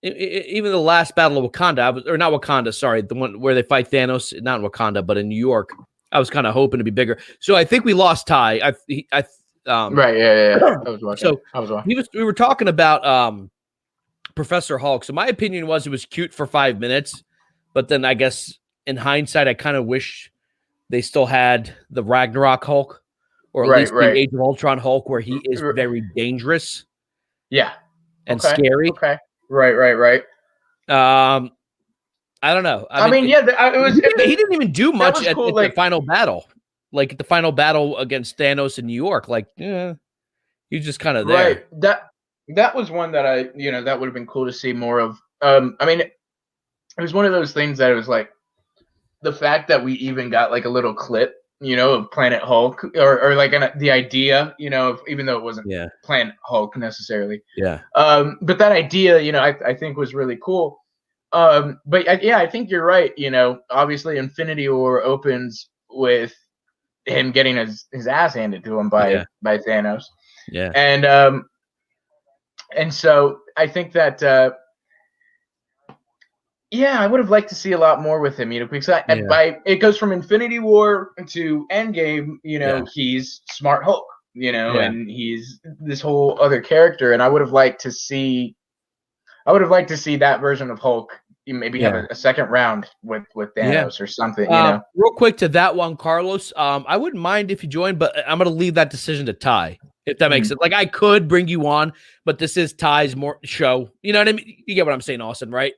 Even the last battle of Wakanda, or not Wakanda, sorry, the one where they fight Thanos, not in Wakanda, but in New York, I was kind of hoping to be bigger. So I think we lost Ty. Right, yeah. I was watching. So we were talking about Professor Hulk. So my opinion was it was cute for 5 minutes, but then I guess in hindsight, I kind of wish they still had the Ragnarok Hulk, or at least the Age of Ultron Hulk, where he is very dangerous. Yeah. And scary. Okay. Right. I don't know. I mean, it was. He didn't even do much at cool, the final battle. Like at the final battle against Thanos in New York. Like, he's just kind of there. Right. That was one that that would have been cool to see more of. I mean, it was one of those things that it was like the fact that we even got like a little clip, of Planet Hulk, or like the idea, of, even though it wasn't Planet Hulk necessarily. Yeah. But that idea, I think was really cool. But I think you're right. Obviously Infinity War opens with him getting his ass handed to him by Thanos. Yeah. And so I think that, I would have liked to see a lot more with him, because it goes from Infinity War to Endgame, he's Smart Hulk, and he's this whole other character. And I would have liked to see that version of Hulk maybe have a second round with Thanos or something, Real quick to that one, Carlos, I wouldn't mind if you joined, but I'm going to leave that decision to Ty, if that makes sense. Like, I could bring you on, but this is Ty's more show. You know what I mean? You get what I'm saying, Austin, right?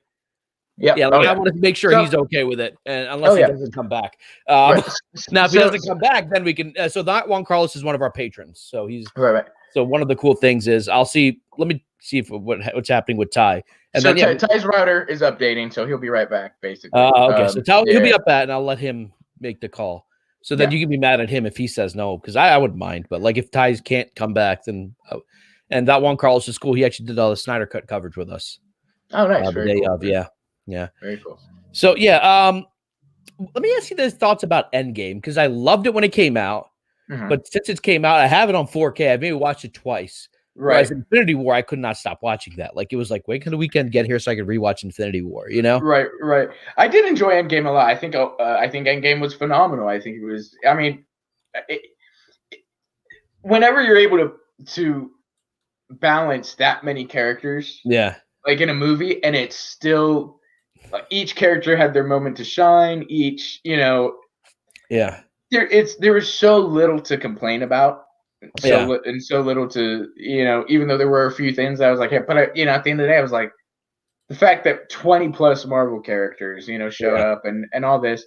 Yeah. I want to make sure he's okay with it, and unless he doesn't come back. Now, if he doesn't come back, then we can. So that one, Carlos, is one of our patrons. So he's right. So one of the cool things is Let me see what's happening with Ty. And so then Ty's router is updating, so he'll be right back. Basically. Okay. So he'll be up at, and I'll let him make the call. So then you can be mad at him if he says no, because I wouldn't mind. But like if Ty's can't come back, then and that one, Carlos, is cool. He actually did all the Snyder Cut coverage with us. Oh, nice. The day of, yeah. Very cool. So let me ask you those thoughts about Endgame, because I loved it when it came out, but since it came out, I have it on 4K. I maybe watched it twice. Right. Whereas Infinity War, I could not stop watching that. Like, it was like, wait till the weekend get here so I could rewatch Infinity War. Right. I did enjoy Endgame a lot. I think Endgame was phenomenal. I think it was. I mean, whenever you're able to balance that many characters, like in a movie, and it's still. Each character had their moment to shine. There was so little to complain about, and so little to even though there were a few things I was like, hey, but at the end of the day, I was like, the fact that 20 plus Marvel characters showed up and all this,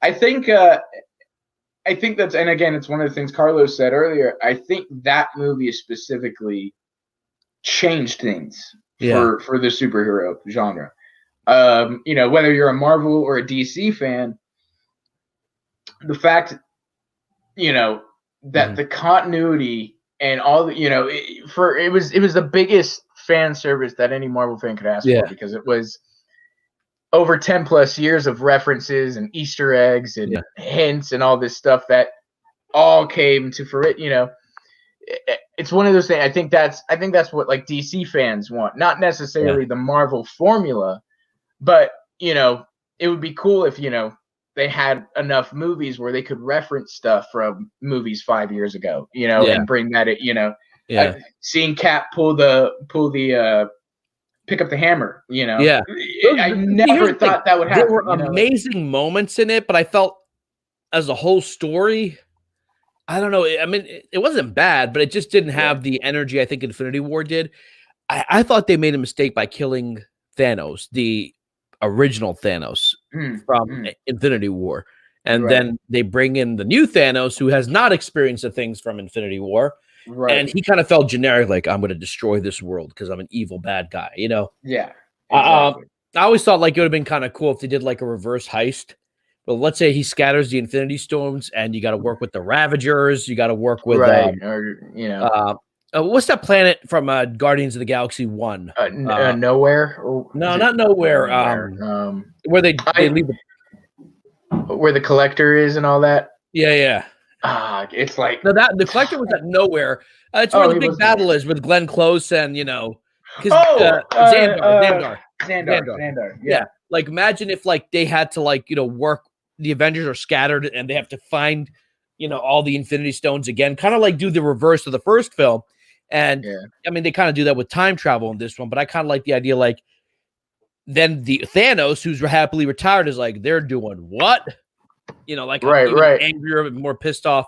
I think that's, and again, it's one of the things Carlos said earlier. I think that movie specifically changed things for the superhero genre. Whether you're a Marvel or a DC fan, the fact, that the continuity and all the, it was the biggest fan service that any Marvel fan could ask for, because it was over 10 plus years of references and Easter eggs and hints and all this stuff that all came to it's one of those things. I think that's what like DC fans want, not necessarily the Marvel formula. But, it would be cool if, they had enough movies where they could reference stuff from movies 5 years ago, and bring that, seeing Cap pull the pick up the hammer, Yeah. I never thought that would happen. There were amazing moments in it, but I felt as a whole story, I don't know. I mean, it wasn't bad, but it just didn't have the energy I think Infinity War did. I thought they made a mistake by killing Thanos, the original Thanos from Infinity War. And then they bring in the new Thanos who has not experienced the things from Infinity War. Right. And he kind of felt generic, like, I'm going to destroy this world because I'm an evil bad guy, Yeah. Exactly. I always thought like it would have been kind of cool if they did like a reverse heist. But let's say he scatters the Infinity Stones and you got to work with the Ravagers. You got to work with, what's that planet from Guardians of the Galaxy 1? Nowhere? No, not Nowhere. Where they leave where the Collector is and all that? Yeah. It's like... No, the Collector was at Nowhere. It's where the big battle is with Glenn Close and, Xandar. Yeah. Like, imagine if, like, they had to, like, work... The Avengers are scattered and they have to find, all the Infinity Stones again. Kind of like do the reverse of the first film. And I mean, they kind of do that with time travel in this one, but I kind of like the idea, like, then the Thanos, who's happily retired, is like, they're doing what? Like, right. Angrier, more pissed off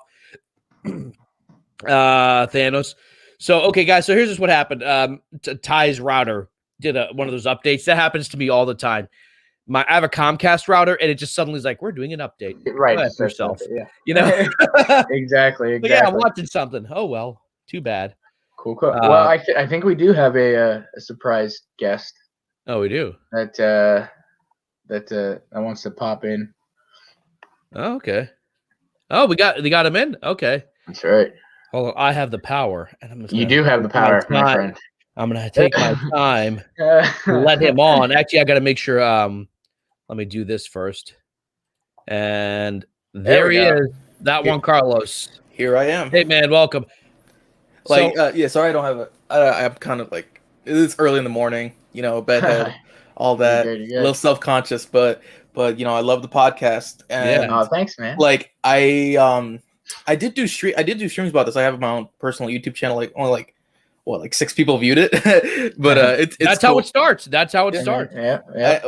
Thanos. So, okay, guys, so here's just what happened. Ty's router did one of those updates. That happens to me all the time. I have a Comcast router, and it just suddenly is like, we're doing an update. Right. For yourself. Exactly. But yeah, I'm watching something. Oh, well, too bad. Cool. Well, I think we do have a surprise guest. Oh, we do? That wants to pop in. Oh, okay. Oh, they got him in? Okay. That's right. Hold on. I have the power. And you do have the power, my friend. I'm going to take my time, let him on. Actually, I got to make sure. Let me do this first. And there he is. That one, Carlos. Here I am. Hey, man, welcome. Sorry, I don't have I'm kind of like, it's early in the morning, bedhead, all that. A little self-conscious, but I love the podcast. And thanks, man. Like, I did do streams about this. I have my own personal YouTube channel, like only like 6 people viewed it, but it's that's cool. How it starts. That's how it starts. Yeah.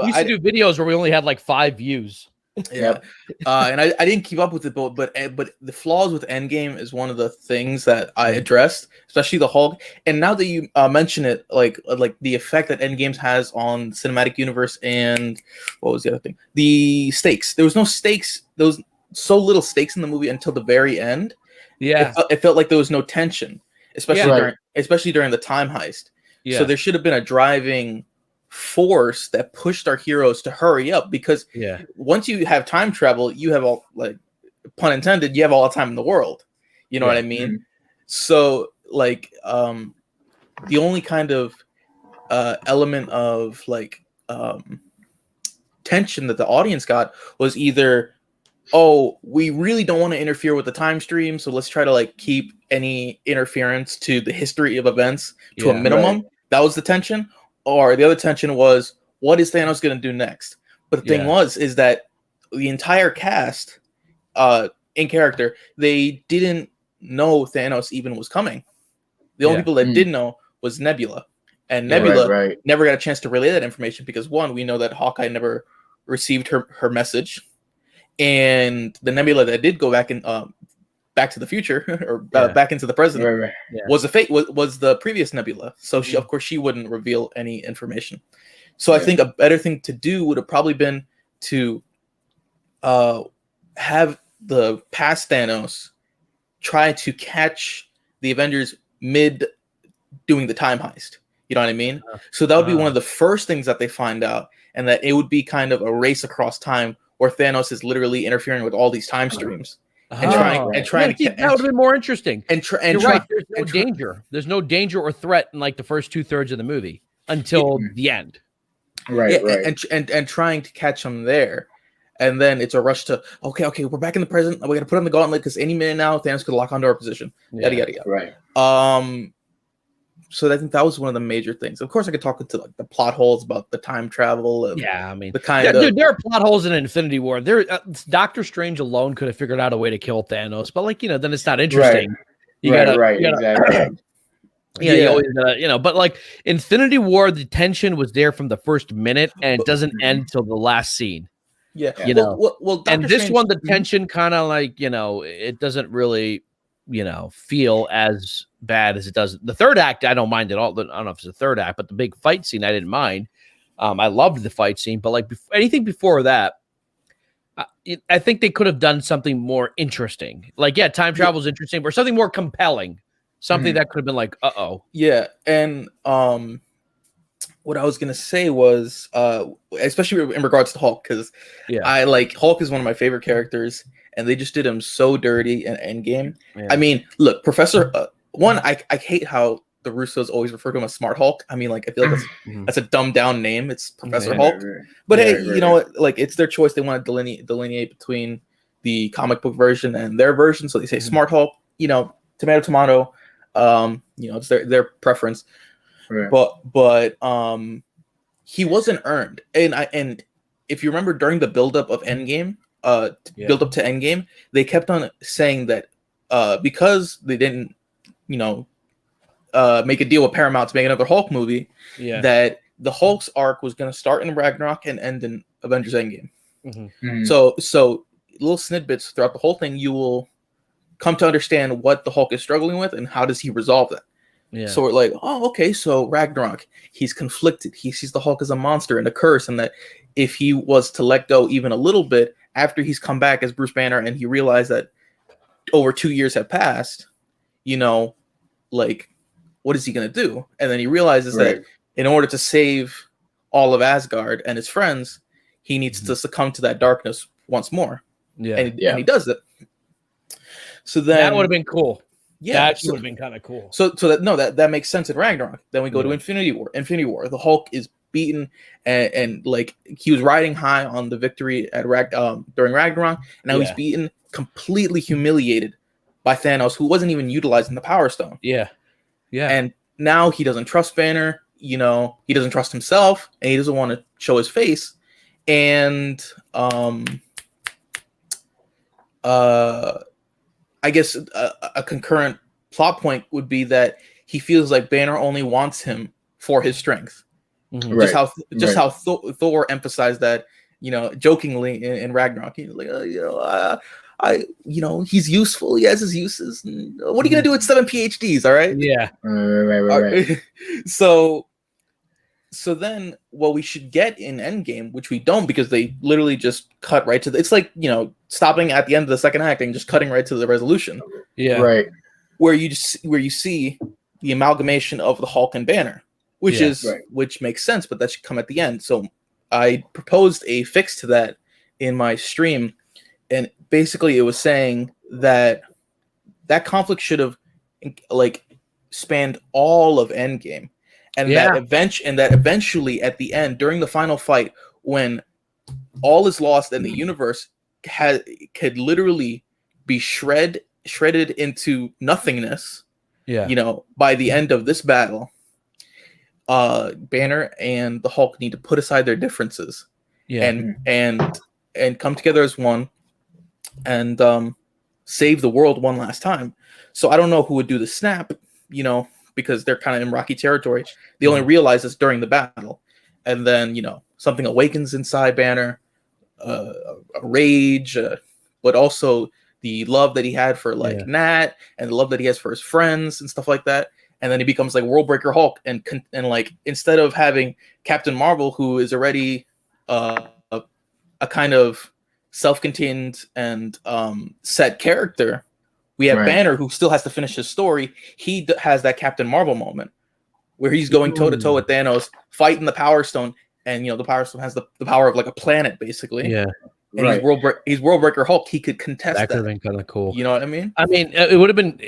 We used to do videos where we only had like 5 views. Yeah. And I didn't keep up with it, but the flaws with Endgame is one of the things that I addressed, especially the Hulk. And now that you mention it, like the effect that Endgame has on the cinematic universe, and what was the other thing? The stakes. There was no stakes. There was so little stakes in the movie until the very end. Yeah, it felt like there was no tension. Especially during the time heist. Yeah. So there should have been a driving force that pushed our heroes to hurry up, because once you have time travel, you have all, like, pun intended, you have all the time in the world. You know what I mean? Mm-hmm. So, like, the only kind of element of, like, tension that the audience got was either, oh, we really don't want to interfere with the time stream, so let's try to, like, keep any interference to the history of events to a minimum. Right. That was the tension. Or the other tension was, what is Thanos going to do next? But the thing is that the entire cast, in character, they didn't know Thanos even was coming. The only people that did know was Nebula. And Nebula never got a chance to relay that information because, one, we know that Hawkeye never received her message. And the Nebula that did go back in Back to the Future or back into the present was was the previous Nebula. So she, of course, she wouldn't reveal any information. So I think a better thing to do would have probably been to have the past Thanos try to catch the Avengers mid doing the time heist. You know what I mean? So that would be one of the first things that they find out, and that it would be kind of a race across time where Thanos is literally interfering with all these time streams. And trying to that would have been more interesting. Right. There's no danger. There's no danger or threat in like the first 2/3 of the movie until the end. Right. And trying to catch them there, and then it's a rush to okay, we're back in the present. We got to put on the gauntlet because any minute now Thanos could lock onto our position. Yada yada yada. Right. so I think that was one of the major things. Of course, I could talk into like the plot holes about the time travel. And yeah, I mean, the kind of dude, there are plot holes in Infinity War. There, Doctor Strange alone could have figured out a way to kill Thanos, but like then it's not interesting. You gotta exactly. Yeah, you always gotta, but like Infinity War, the tension was there from the first minute, and it doesn't end till the last scene. Yeah, well, and this Strange, one, the tension kind of like it doesn't really, feel as bad as it does. The third act, I don't mind at all. I don't know if it's the third act, but the big fight scene, I didn't mind. I loved the fight scene, but like anything before that, I think they could have done something more interesting. Like, yeah, time travel is interesting, or something more compelling. Something that could have been like, uh-oh. Yeah, and what I was gonna say was, especially in regards to Hulk, because I like Hulk is one of my favorite characters, and they just did him so dirty in Endgame. Yeah. I mean, look, Professor I hate how the Russos always refer to him as Smart Hulk. I mean, like I feel like that's a dumbed down name. It's Professor Hulk, but hey, you know what? Like it's their choice. They want to delineate between the comic book version and their version, so they say Smart Hulk. Tomato. It's their preference. Right. But he wasn't earned. And if you remember during the buildup of Endgame, build up to Endgame, they kept on saying that because they didn't, make a deal with Paramount to make another Hulk movie, that the Hulk's arc was going to start in Ragnarok and end in Avengers Endgame. So little snippets throughout the whole thing, you will come to understand what the Hulk is struggling with and how does he resolve that. Yeah. So we're like, oh, okay, so Ragnarok, he's conflicted. He sees the Hulk as a monster and a curse, and that if he was to let go even a little bit after he's come back as Bruce Banner and he realized that over 2 years have passed, like, what is he going to do? And then he realizes that in order to save all of Asgard and his friends, he needs to succumb to that darkness once more. Yeah. And he does it. So then that would have been cool. Yeah, that would have been kind of cool. So that makes sense in Ragnarok. Then we go to Infinity War. The Hulk is beaten and like he was riding high on the victory at during Ragnarok, and now he's beaten, completely humiliated by Thanos, who wasn't even utilizing the Power Stone. Yeah. And now he doesn't trust Banner. He doesn't trust himself, and he doesn't want to show his face. And I guess a concurrent plot point would be that he feels like Banner only wants him for his strength. Mm-hmm. Just how Thor emphasized that, jokingly in Ragnarok. He's like, he's useful. He has his uses. What are you gonna do with 7 PhDs? All right. Yeah. Right. So then what we should get in Endgame, which we don't because they literally just cut right to it's like, stopping at the end of the second act and just cutting right to the resolution. Yeah. Right. Where you see the amalgamation of the Hulk and Banner, which makes sense, but that should come at the end. So I proposed a fix to that in my stream, and basically it was saying that conflict should have spanned all of Endgame. And that eventually at the end, during the final fight, when all is lost and the universe could literally be shredded into nothingness. Yeah. By the end of this battle, Banner and the Hulk need to put aside their differences. Yeah. And come together as one and save the world one last time. So I don't know who would do the snap, because they're kind of in rocky territory. They only realize this during the battle. And then, something awakens inside Banner, a rage, but also the love that he had for Nat and the love that he has for his friends and stuff like that. And then he becomes like World Breaker Hulk. And like, instead of having Captain Marvel, who is already a kind of self-contained and set character, we have Banner, who still has to finish his story. He has that Captain Marvel moment where he's going toe-to-toe with Thanos, fighting the Power Stone, and the Power Stone has the power of like a planet, basically. Yeah, and he's World Breaker Hulk. He could contest that. That could have been kind of cool. You know what I mean? I mean, it would have been.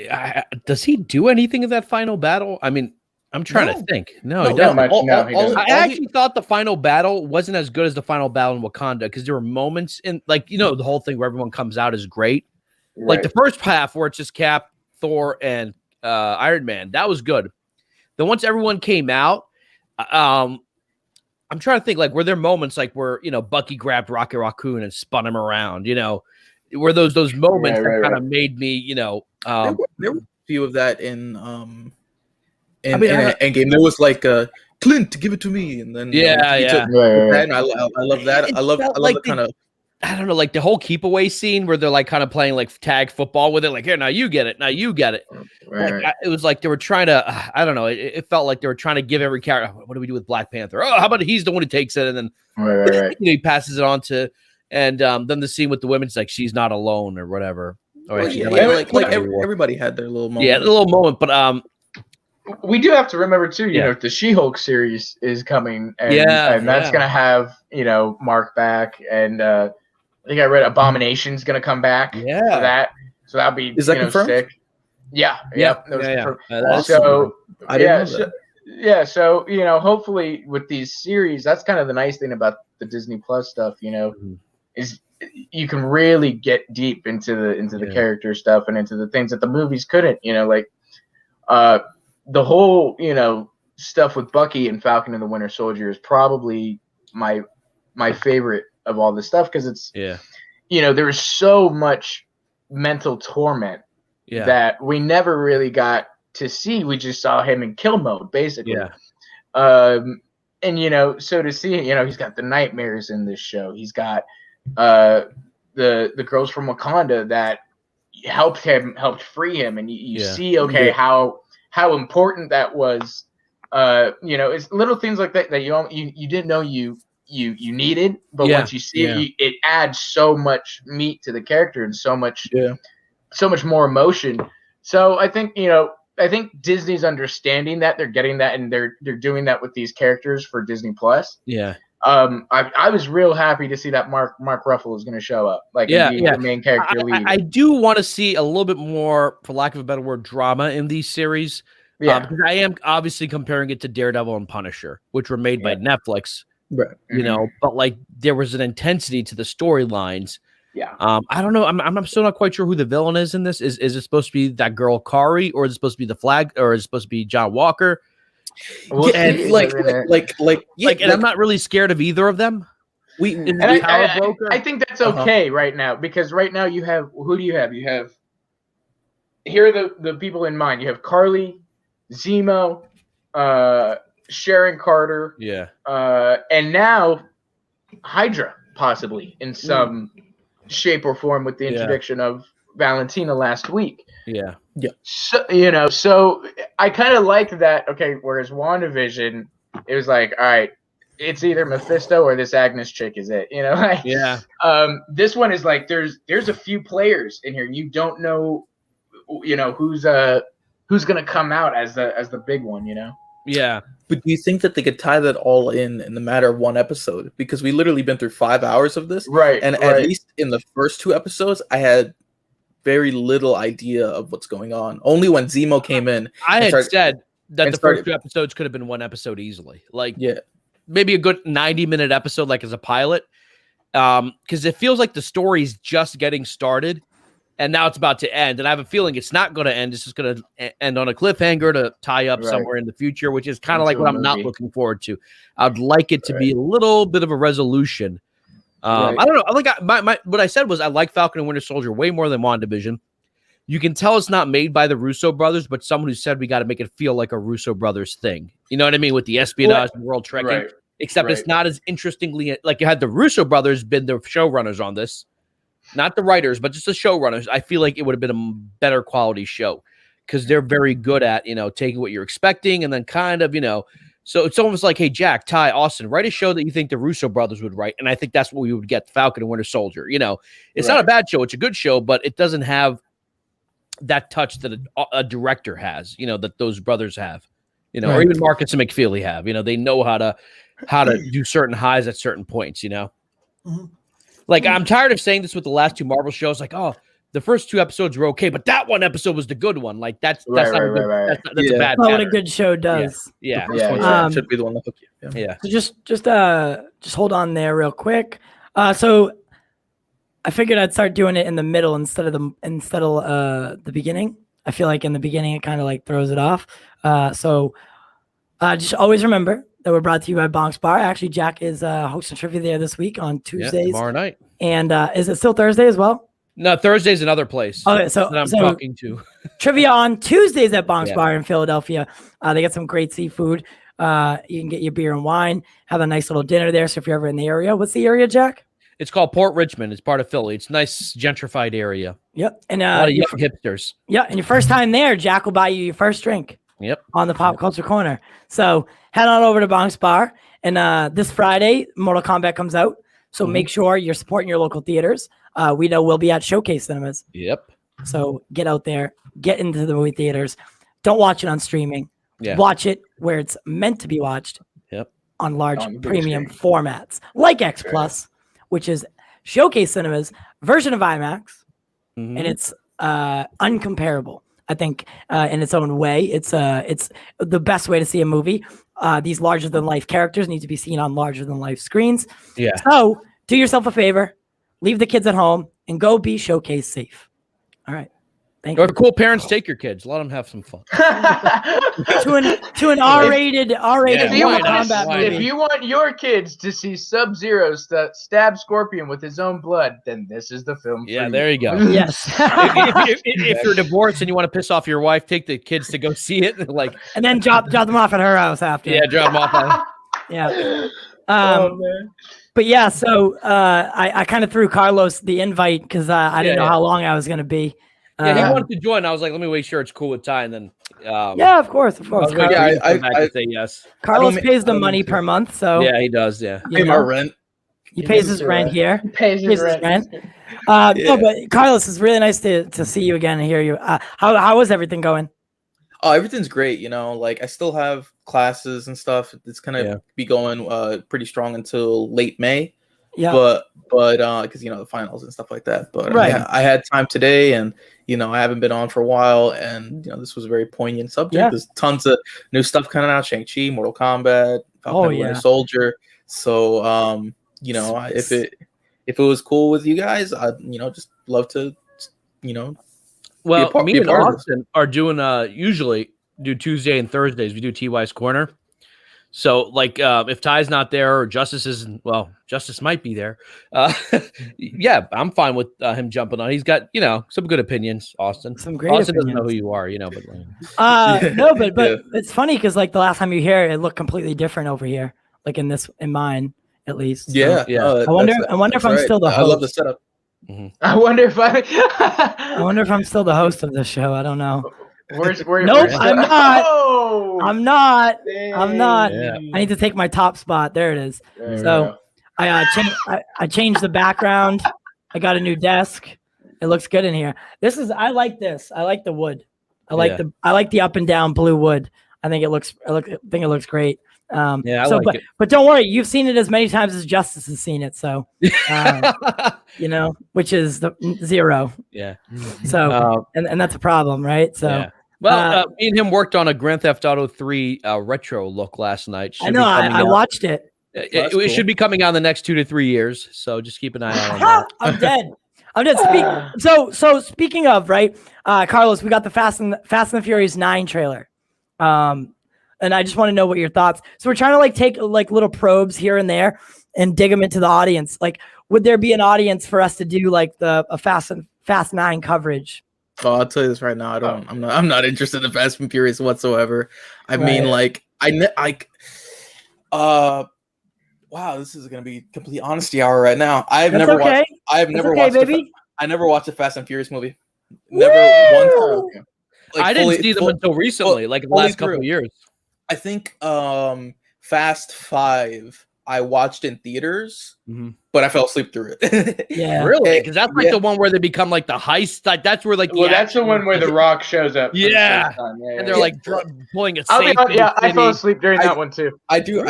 Does he do anything in that final battle? I mean, I'm trying to think. No, he doesn't. I actually thought the final battle wasn't as good as the final battle in Wakanda, because there were moments in, the whole thing where everyone comes out is great. Like the first half where it's just Cap, Thor, and Iron Man, that was good. Then once everyone came out, I'm trying to think, like, were there moments like where, you know, Bucky grabbed Rocket Raccoon and spun him around, you know, were those moments that kind of made me, you know, there were a few of that in I mean, Endgame. There was like Clint, give it to me, and then he took that, and I love that. I love like the kind of, I don't know, like the whole keep away scene where they're like kind of playing like tag football with it, like, here, now you get it, now you get it. It was like they were trying to, I don't know, it felt like they were trying to give every character, what do we do with Black Panther? Oh, how about he's the one who takes it, and then you know, he passes it on to, and then the scene with the women's like she's not alone or whatever. Everybody had their little moment. Yeah, a little moment, but we do have to remember too, you know, the She-Hulk series is coming, and that's gonna have, you know, Mark back, and I think I read Abomination's gonna come back for that, so that'll be, is that confirmed? Sick. Yeah. So you know, hopefully with these series, that's kind of the nice thing about the Disney Plus stuff, you know, is you can really get deep into the character stuff and into the things that the movies couldn't, you know, like the whole, you know, stuff with Bucky and Falcon and the Winter Soldier is probably my favorite of all this stuff, because it's, you know, there was so much mental torment that we never really got to see. We just saw him in kill mode, basically. And, you know, so to see, you know, he's got the nightmares in this show. He's got the girls from Wakanda that helped free him, and you see, okay, how important that was. You know, it's little things like that you didn't know you needed, but once you see it, it adds so much meat to the character and so much more emotion. So I think, you know, Disney's understanding that, they're getting that, and they're doing that with these characters for Disney Plus. I was real happy to see that Mark Ruffalo is going to show up, like, the main character lead. I do want to see a little bit more, for lack of a better word, drama in these series. Because I am obviously comparing it to Daredevil and Punisher, which were made by Netflix. Right. You know, but like there was an intensity to the storylines. I don't know. I'm still not quite sure who the villain is in this. Is it supposed to be that girl Kari, or is it supposed to be the Flag, or is it supposed to be John Walker? And I'm not really scared of either of them. I think that's okay right now, because right now you have, who do you have? You have, here are the people in mind. You have Carly, Zemo, Sharon Carter, and now Hydra, possibly in some shape or form, with the introduction of Valentina last week. So, you know, so I kind of like that. Okay, whereas WandaVision, it was like, all right, it's either Mephisto or this Agnes chick is it, you know? Like, this one is like, there's a few players in here, and you don't know, you know, who's gonna come out as the big one, you know? But do you think that they could tie that all in the matter of one episode? Because we literally been through 5 hours of this, and at least in the first 2 episodes, I had very little idea of what's going on. Only when Zemo came in, I had said that the first 2 episodes could have been 1 episode easily. Like, maybe a good 90-minute episode, like as a pilot, because it feels like the story's just getting started, and now it's about to end. And I have a feeling it's not going to end. It's just going to end on a cliffhanger to tie up somewhere in the future, which is kind of like what I'm not looking forward to. I'd like it to be a little bit of a resolution. I don't know. Like what I said was I like Falcon and Winter Soldier way more than WandaVision. You can tell it's not made by the Russo brothers, but someone who said we got to make it feel like a Russo brothers thing. You know what I mean? With the espionage and world trekking. Except it's not as interestingly, like, you had the Russo brothers been the showrunners on this. Not the writers, but just the showrunners. I feel like it would have been a better quality show, because they're very good at, you know, taking what you're expecting and then kind of, you know, so it's almost like, hey, Jack, Ty, Austin, write a show that you think the Russo brothers would write. And I think that's what we would get, Falcon and Winter Soldier. You know, it's not a bad show. It's a good show, but it doesn't have that touch that a director has, you know, that those brothers have, you know, or even Marcus and McFeely have. You know, they know how to do certain highs at certain points, you know. Like, I'm tired of saying this with the last 2 Marvel shows, like, oh, the first 2 episodes were okay, but that one episode was the good one. Like, that's not a bad That's not what a good show does. Should be the one that hook you. So just hold on there real quick. So I figured I'd start doing it in the middle instead of the beginning. I feel like in the beginning it kind of like throws it off. So Just always remember that we're brought to you by Bonks Bar. Actually, Jack is hosting trivia there this week on Tuesdays. Tomorrow night. And is it still Thursday as well? No, Thursday's another place. Okay, so that I'm talking to. Trivia on Tuesdays at Bonks Bar in Philadelphia. They got some great seafood. You can get your beer and wine, have a nice little dinner there. So if you're ever in the area, what's the area, Jack? It's called Port Richmond. It's part of Philly. It's a nice gentrified area. Yep. And a lot of young hipsters. Yeah, and your first time there, Jack will buy you your first drink. Yep. On the Pop Culture Corner. So head on over to Bonks Bar. And this Friday, Mortal Kombat comes out. So make sure you're supporting your local theaters. We know we'll be at Showcase Cinemas. Yep. So get out there, get into the movie theaters. Don't watch it on streaming. Yeah. Watch it where it's meant to be watched. Yep. On large premium formats like X Plus, which is Showcase Cinemas version of IMAX, and it's uncomparable. I think in its own way, it's the best way to see a movie. These larger than life characters need to be seen on larger than life screens. Yeah. So do yourself a favor, leave the kids at home, and go be Showcase safe. All right. Thank you. Or cool parents, take your kids. Let them have some fun. to an R-rated combat movie. If you want your kids to see Sub-Zero stab Scorpion with his own blood, then this is the film. Yeah, for there you go. Yes. if you're divorced and you want to piss off your wife, take the kids to go see it. And then drop them off at her house after. Yeah, drop them off. Yeah. But yeah, so I kind of threw Carlos the invite because I didn't know how long I was going to be. Yeah, he wanted to join. I was like, let me make sure it's cool with Ty, and then yeah, of course. I say yes. Carlos pays the money per month, so yeah, he does. Yeah, pay my rent. He pays his rent here. He pays his rent. No, but Carlos, it's really nice to see you again and hear you. How is everything going? Oh, everything's great. Like I still have classes and stuff. It's gonna be going pretty strong until late May. Yeah. But because the finals and stuff like that. But I had time today, and I haven't been on for a while, and this was a very poignant subject. Yeah. There's tons of new stuff coming out: Shang-Chi, Mortal Kombat, Falcon and Winter Soldier. So if it was cool with you guys, I'd just love to Well, me and Austin are doing usually do Tuesday and Thursdays. We do TY's Corner. So if Ty's not there or Justice isn't, well, Justice might be there. Yeah, I'm fine with him jumping on. He's got, some good opinions, Austin. Some great Austin opinions. doesn't know who you are, but no, but it's funny because the last time you hear it looked completely different over here, in mine at least. So, yeah. I wonder if I'm still the host. I love the setup. I wonder if I wonder if I'm still the host of this show. I don't know. Nope, I'm not. Oh, I'm not. dang. I'm not. Yeah. I need to take my top spot. There it is. There you So go. I changed the background. I got a new desk. It looks good in here. I like this. I like the wood. I like the up and down blue wood. I think it looks great. Yeah, I so, like it. But don't worry, you've seen it as many times as Justice has seen it. So, which is the 0. Yeah. So, and that's a problem, right? So, yeah. Well, me and him worked on a Grand Theft Auto 3 retro look last night. I know. I watched it. It should be coming out in the next 2 to 3 years. So just keep an eye out on that. I'm dead. So speaking of, right, Carlos, we got the Fast and the Furious 9 trailer. And I just want to know what your thoughts. So we're trying to take little probes here and there and dig them into the audience. Would there be an audience for us to do a Fast 9 coverage? Oh, I'll tell you this right now. I'm not interested in Fast and Furious whatsoever. I mean, wow, this is gonna be complete honesty hour right now. I never watched a Fast and Furious movie. Never one time. I didn't see them until recently, the last couple of years. I think Fast 5 I watched in theaters, but I fell asleep through it. Yeah, really? Because that's the one where they become the heist. That's where that's the one where The Rock shows up. Yeah, and they're pulling a safe. I fell asleep during that one too. I do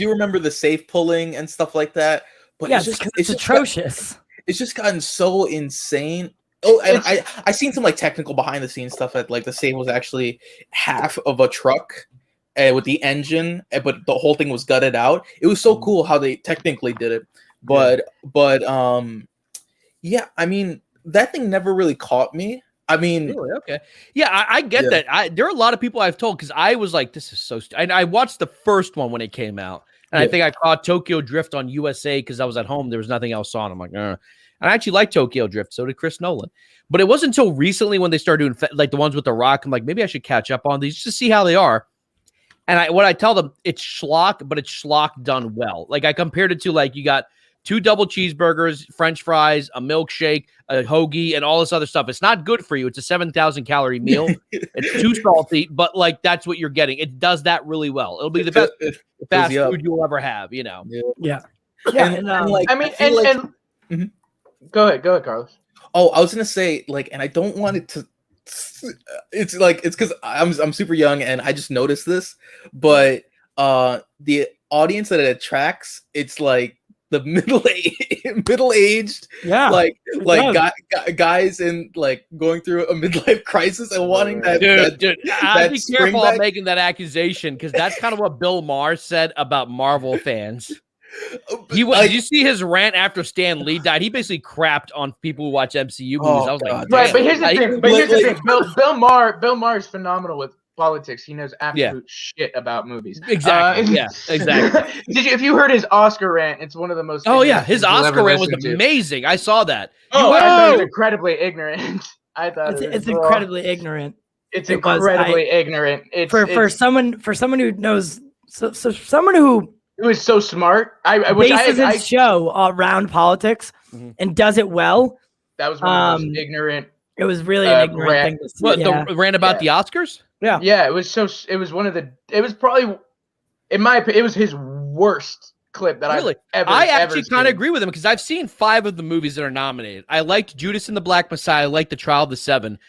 remember the safe pulling and stuff like that. But it's atrocious. It's just gotten so insane. Oh, and I seen some technical behind the scenes stuff that the safe was actually half of a truck. With the engine, but the whole thing was gutted out. It was so cool how they technically did it, but yeah, I mean that thing never really caught me. I mean, really? Okay. Yeah, I get that. There are a lot of people I've told because I was like, this is so stupid. I watched the first one when it came out. And I think I caught Tokyo Drift on USA because I was at home. There was nothing else on. I'm like, and I actually like Tokyo Drift. So did Chris Nolan. But it wasn't until recently when they started doing like the ones with The Rock. I'm like, maybe I should catch up on these just to see how they are. And what I tell them, it's schlock, but it's schlock done well. Like I compared it to like you got 2 double cheeseburgers, French fries, a milkshake, a hoagie, and all this other stuff. It's not good for you. It's a 7,000 calorie meal. It's too salty, but like that's what you're getting. It does that really well. It'll be the best fast food you'll ever have. You know. Yeah. And like, I mean, Mhm. Go ahead, Carlos. Oh, I was gonna say like, and I don't want it to. It's like it's because I'm super young and I just noticed this, but the audience that it attracts, it's like the middle-aged, like guys in like going through a midlife crisis and wanting that. Dude, I'd be careful of making that accusation because that's kind of what Bill Maher said about Marvel fans. Did you see his rant after Stan Lee died? He basically crapped on people who watch MCU movies. I was like, right, but here's the thing. Bill Maher is phenomenal with politics. He knows absolute shit about movies. Exactly. Exactly. If you heard his Oscar rant, it's one of the most. Oh yeah, his Oscar rant was amazing. I saw that. I thought it was incredibly ignorant. I thought it's incredibly ignorant. It's incredibly ignorant. For someone who knows, so someone who. It was so smart. Bases his show around politics and does it well. That was one of the most ignorant. It was really an ignorant thing to see. What, the rant about the Oscars? Yeah. Yeah, it was one of the. It was probably, in my opinion, it was his worst clip that I've ever. I actually kind of agree with him because I've seen 5 of the movies that are nominated. I liked Judas and the Black Messiah. I liked The Trial of the Seven.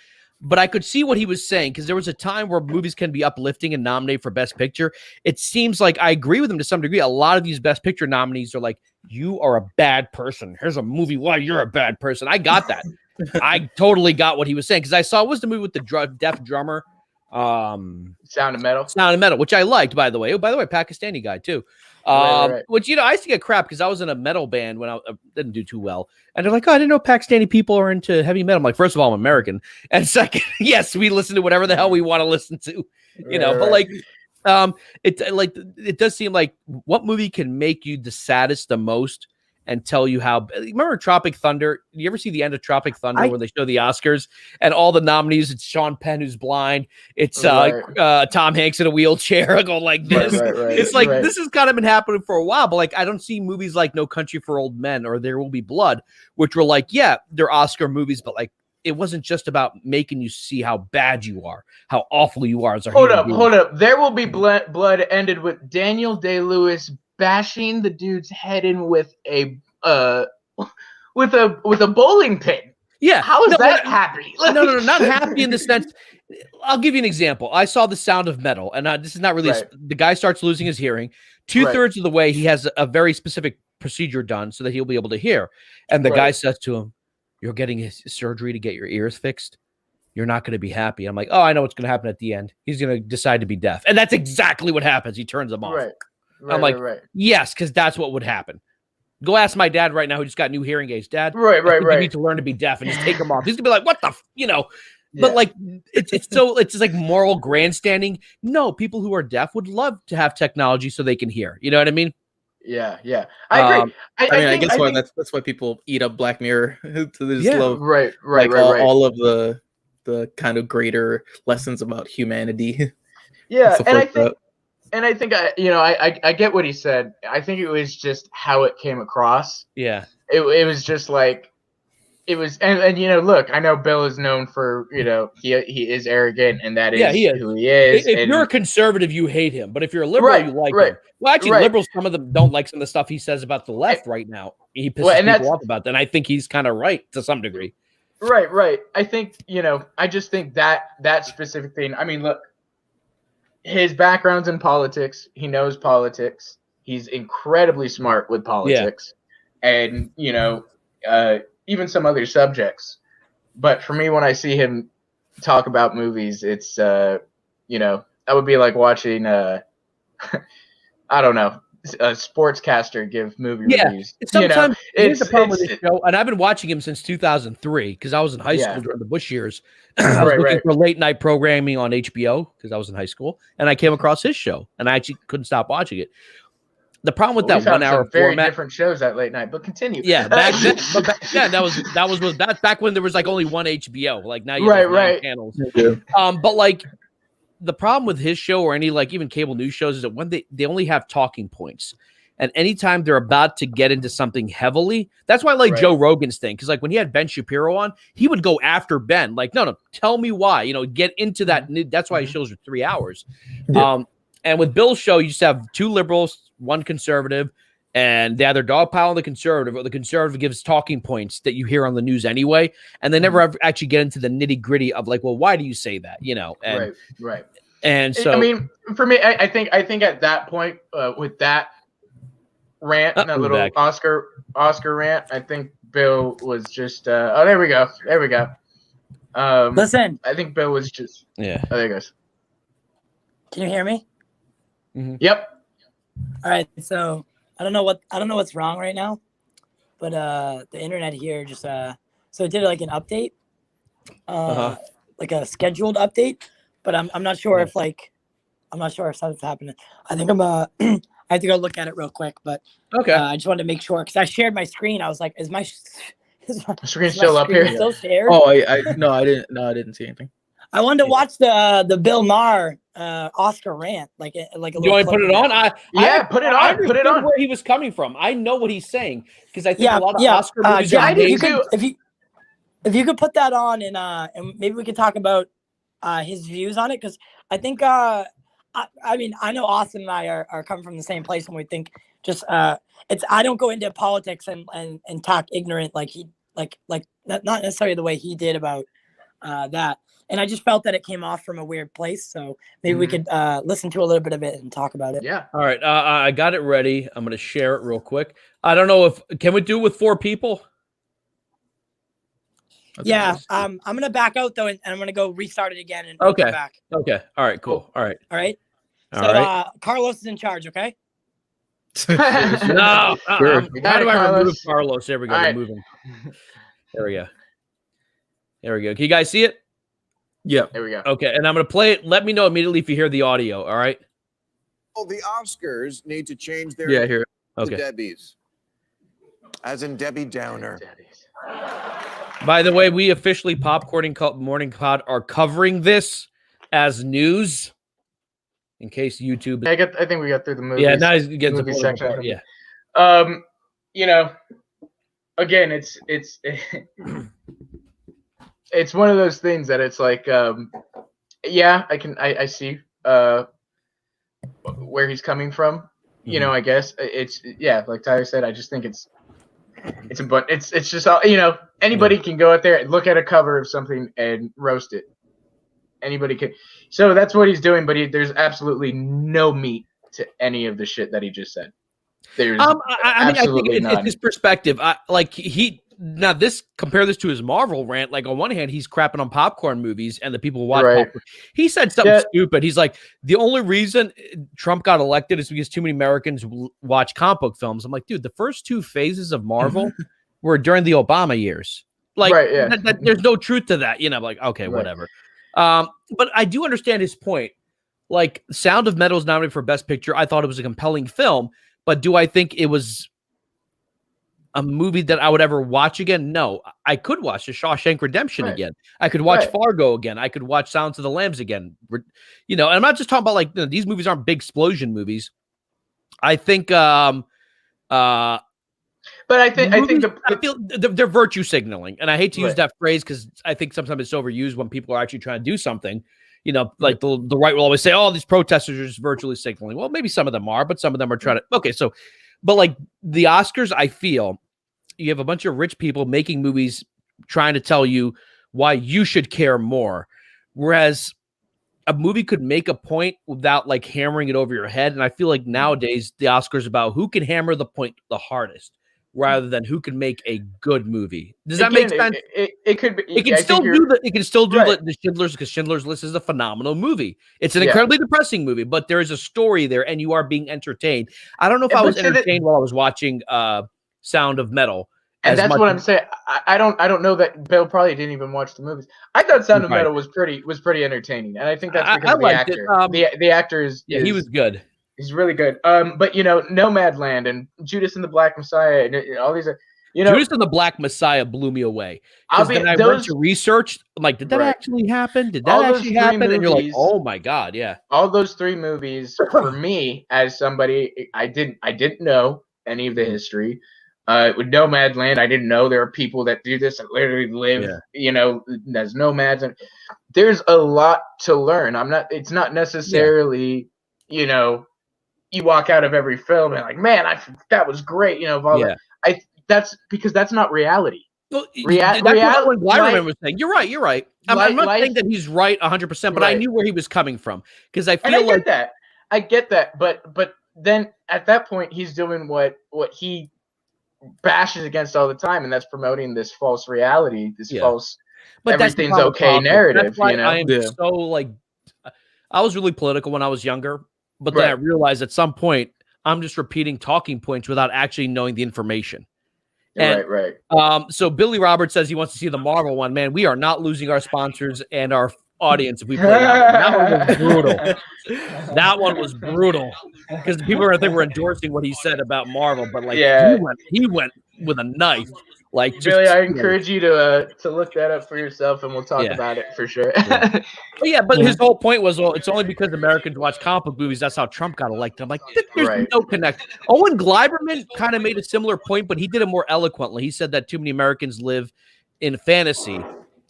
But I could see what he was saying because there was a time where movies can be uplifting and nominated for Best Picture. It seems like I agree with him to some degree. A lot of these Best Picture nominees are like, you are a bad person. Here's a movie why you're a bad person. I got that. I totally got what he was saying because I saw what was the movie with the deaf drummer. Sound of Metal. Sound of Metal, which I liked, by the way. Oh, by the way, Pakistani guy too. Right. Which, I used to get crap because I was in a metal band when I didn't do too well. And they're like, oh, I didn't know Pakistani people are into heavy metal. I'm like, first of all, I'm American. And second, yes, we listen to whatever the hell we want to listen to, but like, it does seem like what movie can make you the saddest the most and tell you how. Remember Tropic Thunder? You ever see the end of Tropic Thunder where they show the Oscars and all the nominees? It's Sean Penn who's blind. It's Tom Hanks in a wheelchair going like this. It's like this has kind of been happening for a while, but like I don't see movies like No Country for Old Men or There Will Be Blood, which were like, yeah, they're Oscar movies, but like it wasn't just about making you see how bad you are, how awful you are as a human being. Hold up. There Will Be Blood ended with Daniel Day-Lewis bashing the dude's head in with a bowling pin. Yeah. How is that happy? No, not happy in the sense. I'll give you an example. I saw The Sound of Metal, and this is not really. The guy starts losing his hearing. 2/3 of the way, he has a very specific procedure done so that he'll be able to hear. And the guy says to him, "You're getting his surgery to get your ears fixed. You're not going to be happy." I'm like, oh, I know what's going to happen at the end. He's going to decide to be deaf, and that's exactly what happens. He turns them off. I'm like, yes, because that's what would happen. Go ask my dad right now who just got new hearing aids. Dad, you need to learn to be deaf and just take them off. He's gonna be like, what the, But like, it's just like moral grandstanding. No, people who are deaf would love to have technology so they can hear. You know what I mean? Yeah. I agree. I guess that's why people eat up Black Mirror to this love. Right. All of the kind of greater lessons about humanity. Yeah, and I think I get what he said. I think it was just how it came across. Yeah. It was just like it was, and look, I know Bill is known for he is arrogant, and that is who he is. If you're a conservative, you hate him, but if you're a liberal, you like him. Well, actually, liberals, some of them don't like some of the stuff he says about the left right now. He pisses people off about that, and I think he's kind of right to some degree. Right. I think I just think that specific thing. I mean, look. His background's in politics. He knows politics. He's incredibly smart with politics, and even some other subjects. But for me, when I see him talk about movies, it's that would be like watching I don't know, sportscaster give movie Yeah, reviews. sometimes here's the problem with it's this show, and I've been watching him since 2003 because I was in high school Yeah. during the Bush years. I was looking for late night programming on HBO because I was in high school, and I came across his show, and I actually couldn't stop watching it. The problem with we that found 1 hour some very format, different shows at late night, but continue. yeah, back then, but back then that's back when there was like only one HBO. Like now you have Right, 9 channels. Yeah. But like the problem with his show or any like even cable news shows is that when they only have talking points. And anytime they're about to get into something heavily, that's why I like Joe Rogan's thing. Because like when he had Ben Shapiro on, he would go after Ben. Like, no, tell me why. Get into that. That's why his shows are 3 hours. Yeah. And with Bill's show, you just have 2 liberals, 1 conservative, and they either dogpile on the conservative or the conservative gives talking points that you hear on the news anyway. And they never ever actually get into the nitty gritty of like, well, why do you say that? And, right. And so, I mean, for me, I think at that point with that rant, that little Oscar rant, I think Bill was just there we go. Listen, I think Bill was just there he goes. Can you hear me? Mm-hmm. Yep. All right, so I don't know what's wrong right now, but the internet here just so it did like an update, like a scheduled update, but I'm not sure if something's happening. I think I have to go look at it real quick, but okay. I just wanted to make sure because I shared my screen. I was like, is my screen still up here? Still shared? Oh, I didn't see anything. I wanted to watch the Bill Maher Oscar rant, like a you want to put it on? Put it on. I understood where he was coming from. I know what he's saying because I think a lot of Oscar movies Jack, are made. If you could put that on and maybe we could talk about his views on it because I think I mean I know Austin and I are coming from the same place when we think just it's I don't go into politics and talk ignorant like he like not necessarily the way he did about that. And I just felt that it came off from a weird place. So maybe we could listen to a little bit of it and talk about it. Yeah. All right. I got it ready. I'm going to share it real quick. I don't know can we do it with 4 people? Yeah. I'm going to back out though. And I'm going to go restart it again. And okay. Come back. Okay. All right. Cool. All right. All right. All so right. Carlos is in charge. Okay. No. Sure. How do I remove Carlos? There we go. All right. Remove him. There we go. There we go. Can you guys see it? Yeah. There we go. Okay, and I'm going to play it. Let me know immediately if you hear the audio, all right? Well, the Oscars need to change their I hear it. Okay. Debbie's. As in Debbie Downer. By the way, we officially Popcorning Morning Pod are covering this as news in case YouTube. I think we got through the movie. Yeah, now he's getting to movie the section. part. Yeah. Again, it's it's one of those things that it's like, I see where he's coming from. I guess it's like Tyler said. I just think it's just anybody can go out there and look at a cover of something and roast it. Anybody can. So that's what he's doing, but there's absolutely no meat to any of the shit that he just said. There's I think it's his perspective. Compare this to his Marvel rant. Like on one hand, he's crapping on popcorn movies and the people who watch popcorn. He said something stupid. He's like, the only reason Trump got elected is because too many Americans watch comic book films. I'm like, dude, the first 2 phases of Marvel were during the Obama years. Like, there's no truth to that. Like, okay, whatever. But I do understand his point. Like, Sound of Metal is nominated for Best Picture. I thought it was a compelling film, but do I think it was a movie that I would ever watch again? No. I could watch The Shawshank Redemption again. I could watch Fargo again. I could watch Silence of the Lambs again. And I'm not just talking about like these movies aren't big explosion movies. I think but I feel they're virtue signaling, and I hate to use that phrase because I think sometimes it's overused when people are actually trying to do something. Like the right will always say, "Oh, these protesters are just virtually signaling." Well, maybe some of them are, but some of them are trying to. Okay, so, but like the Oscars, I feel you have a bunch of rich people making movies trying to tell you why you should care more, whereas a movie could make a point without like hammering it over your head. And I feel like nowadays the Oscars about who can hammer the point the hardest. rather than who can make a good movie. Does that make sense? It could be. It can still do the. It can still do the Schindler's, because Schindler's List is a phenomenal movie. It's an incredibly depressing movie, but there is a story there, and you are being entertained. I don't know if I was entertained while I was watching Sound of Metal. And that's what I'm saying. I don't know that Bill probably didn't even watch the movies. I thought Sound of Metal was pretty entertaining, and I think that's because of the actor. The actor is he was good. He's really good. But Nomadland and Judas and the Black Messiah and all these. Judas and the Black Messiah blew me away. Because then I went to research. I'm like, did that actually happen? Did that actually happen? And you're like, oh my god, yeah. All those 3 movies for me, as somebody I didn't know any of the history. With Nomadland, I didn't know there are people that do this and literally live, as nomads, and there's a lot to learn. It's not necessarily, you walk out of every film and like, man, that was great, that's because that's not reality. Well, that's what Lyman was saying. You're right. I'm not saying that he's right 100%, but I knew where he was coming from, because I feel like I get that, but then at that point he's doing what he bashes against all the time, and that's promoting this false reality, this false everything's okay narrative. That's why I am so like, I was really political when I was younger, but then I realized at some point I'm just repeating talking points without actually knowing the information. Right. So Billy Roberts says he wants to see the Marvel one. Man, we are not losing our sponsors and our audience if we play that one. That one was brutal. That one was brutal, because people are, I think, were endorsing what he said about Marvel, but like he went with a knife. Like, Billy, I encourage you to look that up for yourself, and we'll talk about it for sure. But his whole point was, well, it's only because Americans watch comic book movies that's how Trump got elected. I'm like, there's no connection. Owen Gleiberman kind of made a similar point, but he did it more eloquently. He said that too many Americans live in fantasy,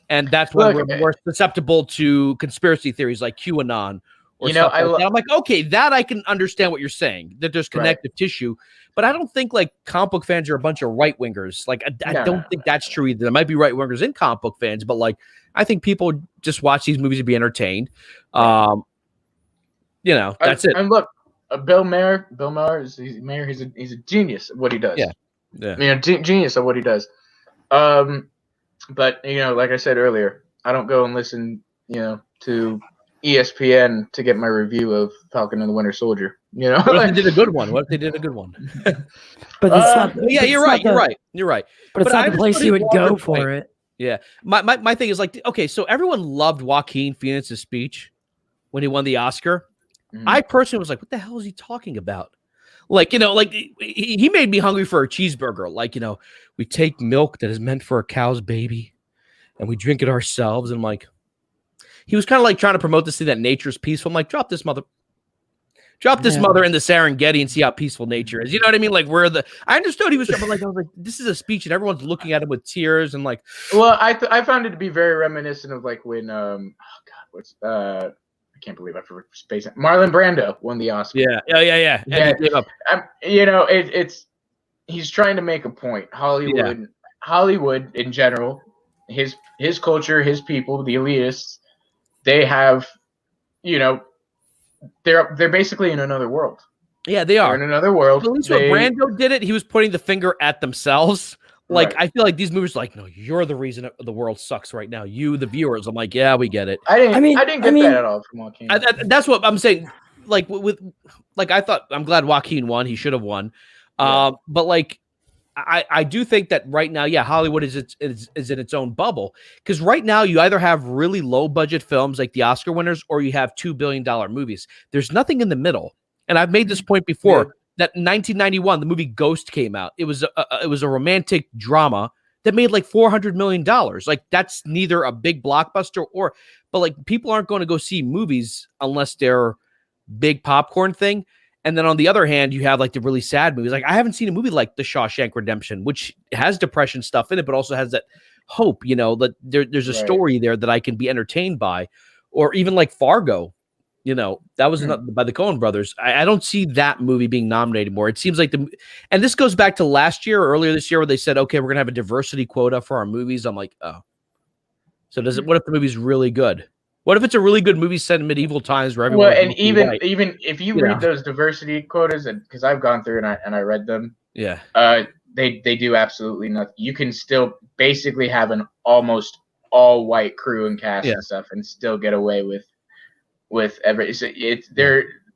and that's why we're more susceptible to conspiracy theories like QAnon. Or I'm like, okay, that I can understand what you're saying, that there's connective tissue, but I don't think like comic book fans are a bunch of right wingers. Like, I don't think that's true either. There might be right wingers in comic book fans, but like, I think people just watch these movies to be entertained. That's it. And look, Bill Maher is he's a genius at what he does. Genius at what he does. But like I said earlier, I don't go and listen, to ESPN to get my review of Falcon and the Winter Soldier. What if they did a good one? But it's not. You're right. But it's not the place you would go for it. Yeah. My thing is like, okay, so everyone loved Joaquin Phoenix's speech when he won the Oscar. I personally was like, what the hell is he talking about? Like, he made me hungry for a cheeseburger. Like, we take milk that is meant for a cow's baby and we drink it ourselves. And I'm like, he was kind of like trying to promote this thing that nature's peaceful. I'm like, drop this mother in the Serengeti and see how peaceful nature is. You know what I mean? Like, I understood he was, but like, I was like, this is a speech and everyone's looking at him with tears and like. Well, I found it to be very reminiscent of like when I can't believe I forgot space. Marlon Brando won the Oscar. Yeah. And he gave up. He's trying to make a point. Hollywood in general, his culture, his people, the elitists, they have, they're basically in another world. Yeah, they are in another world. At least when Brando did it, he was pointing the finger at themselves. Like, I feel like these movies are like, no, you're the reason the world sucks right now. You, the viewers. I'm like, yeah, we get it. I didn't get that at all from Joaquin. That's what I'm saying. Like I'm glad Joaquin won. He should have won. But like, I do think that right now, Hollywood is in its own bubble, because right now you either have really low budget films like the Oscar winners, or you have $2 billion movies. There's nothing in the middle. And I've made this point before that in 1991, the movie Ghost came out. It was a romantic drama that made like $400 million. Like, that's neither a big blockbuster but like, people aren't going to go see movies unless they're big popcorn thing. And then on the other hand, you have like the really sad movies. Like, I haven't seen a movie like The Shawshank Redemption, which has depression stuff in it, but also has that hope, that there's a story there that I can be entertained by. Or even like Fargo, that was by the Coen brothers. I don't see that movie being nominated more. It seems like and this goes back to last year or earlier this year where they said, okay, we're going to have a diversity quota for our movies. I'm like, oh. So what if the movie's really good? What if it's a really good movie set in medieval times where everyone? Well, and even if you read those diversity quotas, and because I've gone through and I read them, they do absolutely nothing. You can still basically have an almost all white crew and cast and stuff, and still get away with every.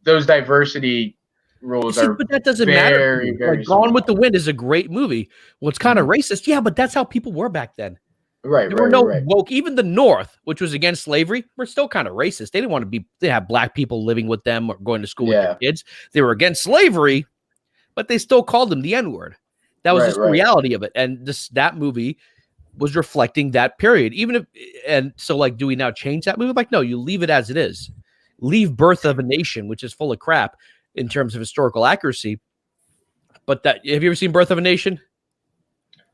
Those diversity rules are. But that doesn't very, matter. very Like Gone small. with the Wind is a great movie. Well, it's kind of racist, yeah, but that's how people were back then. Right, there were no woke. Even the North, which was against slavery, were still kind of racist. They didn't want to be. They have black people living with them or going to school with their kids. They were against slavery, but they still called them the N-word. That was just the reality of it. And that movie was reflecting that period. So like, do we now change that movie? Like, no, you leave it as it is. Leave Birth of a Nation, which is full of crap in terms of historical accuracy. But have you ever seen Birth of a Nation?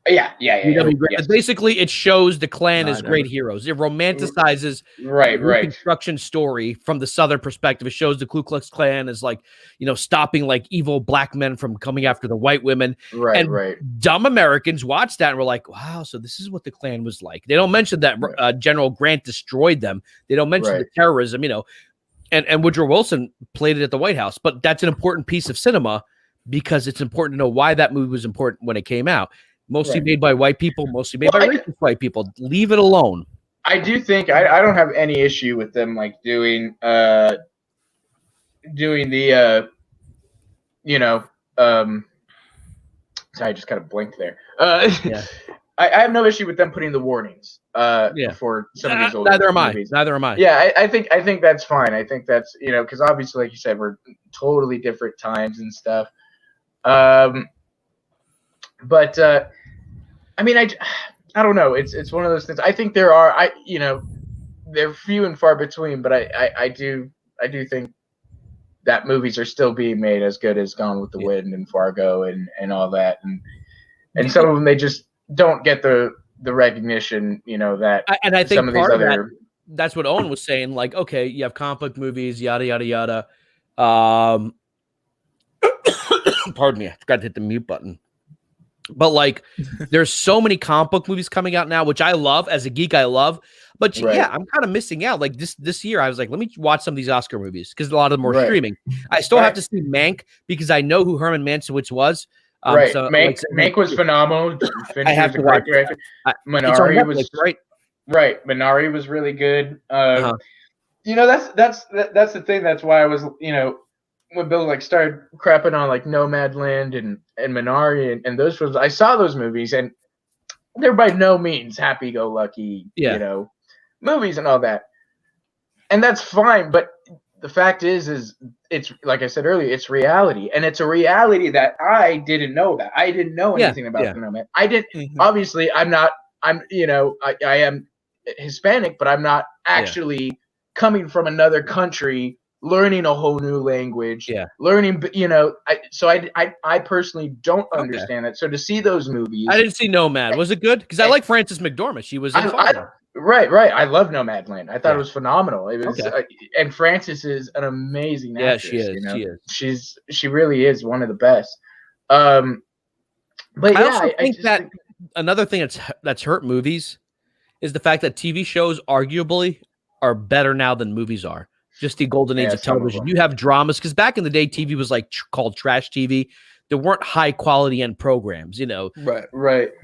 Yeah. Yes. Basically, it shows the Klan as great heroes. It romanticizes the Reconstruction story from the Southern perspective. It shows the Ku Klux Klan as like, stopping like evil black men from coming after the white women. Dumb Americans watch that and were like, wow, so this is what the Klan was like. They don't mention that General Grant destroyed them. They don't mention the terrorism, and Woodrow Wilson played it at the White House. But that's an important piece of cinema because it's important to know why that movie was important when it came out. Mostly made by white people, mostly made by racist white people. Leave it alone. I do think I don't have any issue with them like doing the sorry, I just kind of blinked there. I have no issue with them putting the warnings for some of these older movies. Neither am I. Yeah, I think that's fine. I think that's because obviously, like you said, we're totally different times and stuff. But I mean, I don't know. It's one of those things. I think there are they're few and far between, but I do think that movies are still being made as good as Gone with the Wind and Fargo and all that, and some of them they just don't get the recognition that and I think some of these other. That's what Owen was saying. Like, okay, you have comic book movies, yada yada yada. Pardon me, I forgot to hit the mute button. But like, there's so many comic book movies coming out now, which I love. As a geek, I love. But yeah, I'm kind of missing out. Like this year, I was like, let me watch some of these Oscar movies because a lot of them are streaming. I still have to see Mank because I know who Herman Mankiewicz was. So, Mank was phenomenal. I have to watch it. Minari was right. Minari was really good. That's the thing. That's why I was when Bill like started crapping on like Nomadland and Minari and those films, I saw those movies and they're by no means happy-go-lucky, movies and all that, and that's fine. But the fact is it's like I said earlier, it's reality, and it's a reality that I didn't know about. I didn't know anything about the Nomad. I didn't. Obviously, I am Hispanic, but I'm not actually coming from another country. Learning a whole new language, learning, I personally don't understand that. So to see those movies, I didn't see Nomad. Was it good? Because I like Frances McDormand. She was in right. I love Nomadland. I thought it was phenomenal. It was, and Frances is an amazing actress. Yeah, she is. She really is one of the best. But I also think that another thing that's hurt movies is the fact that TV shows arguably are better now than movies are. Just the golden age of television. You have dramas because back in the day, TV was like called trash TV. There weren't high quality end programs, Right.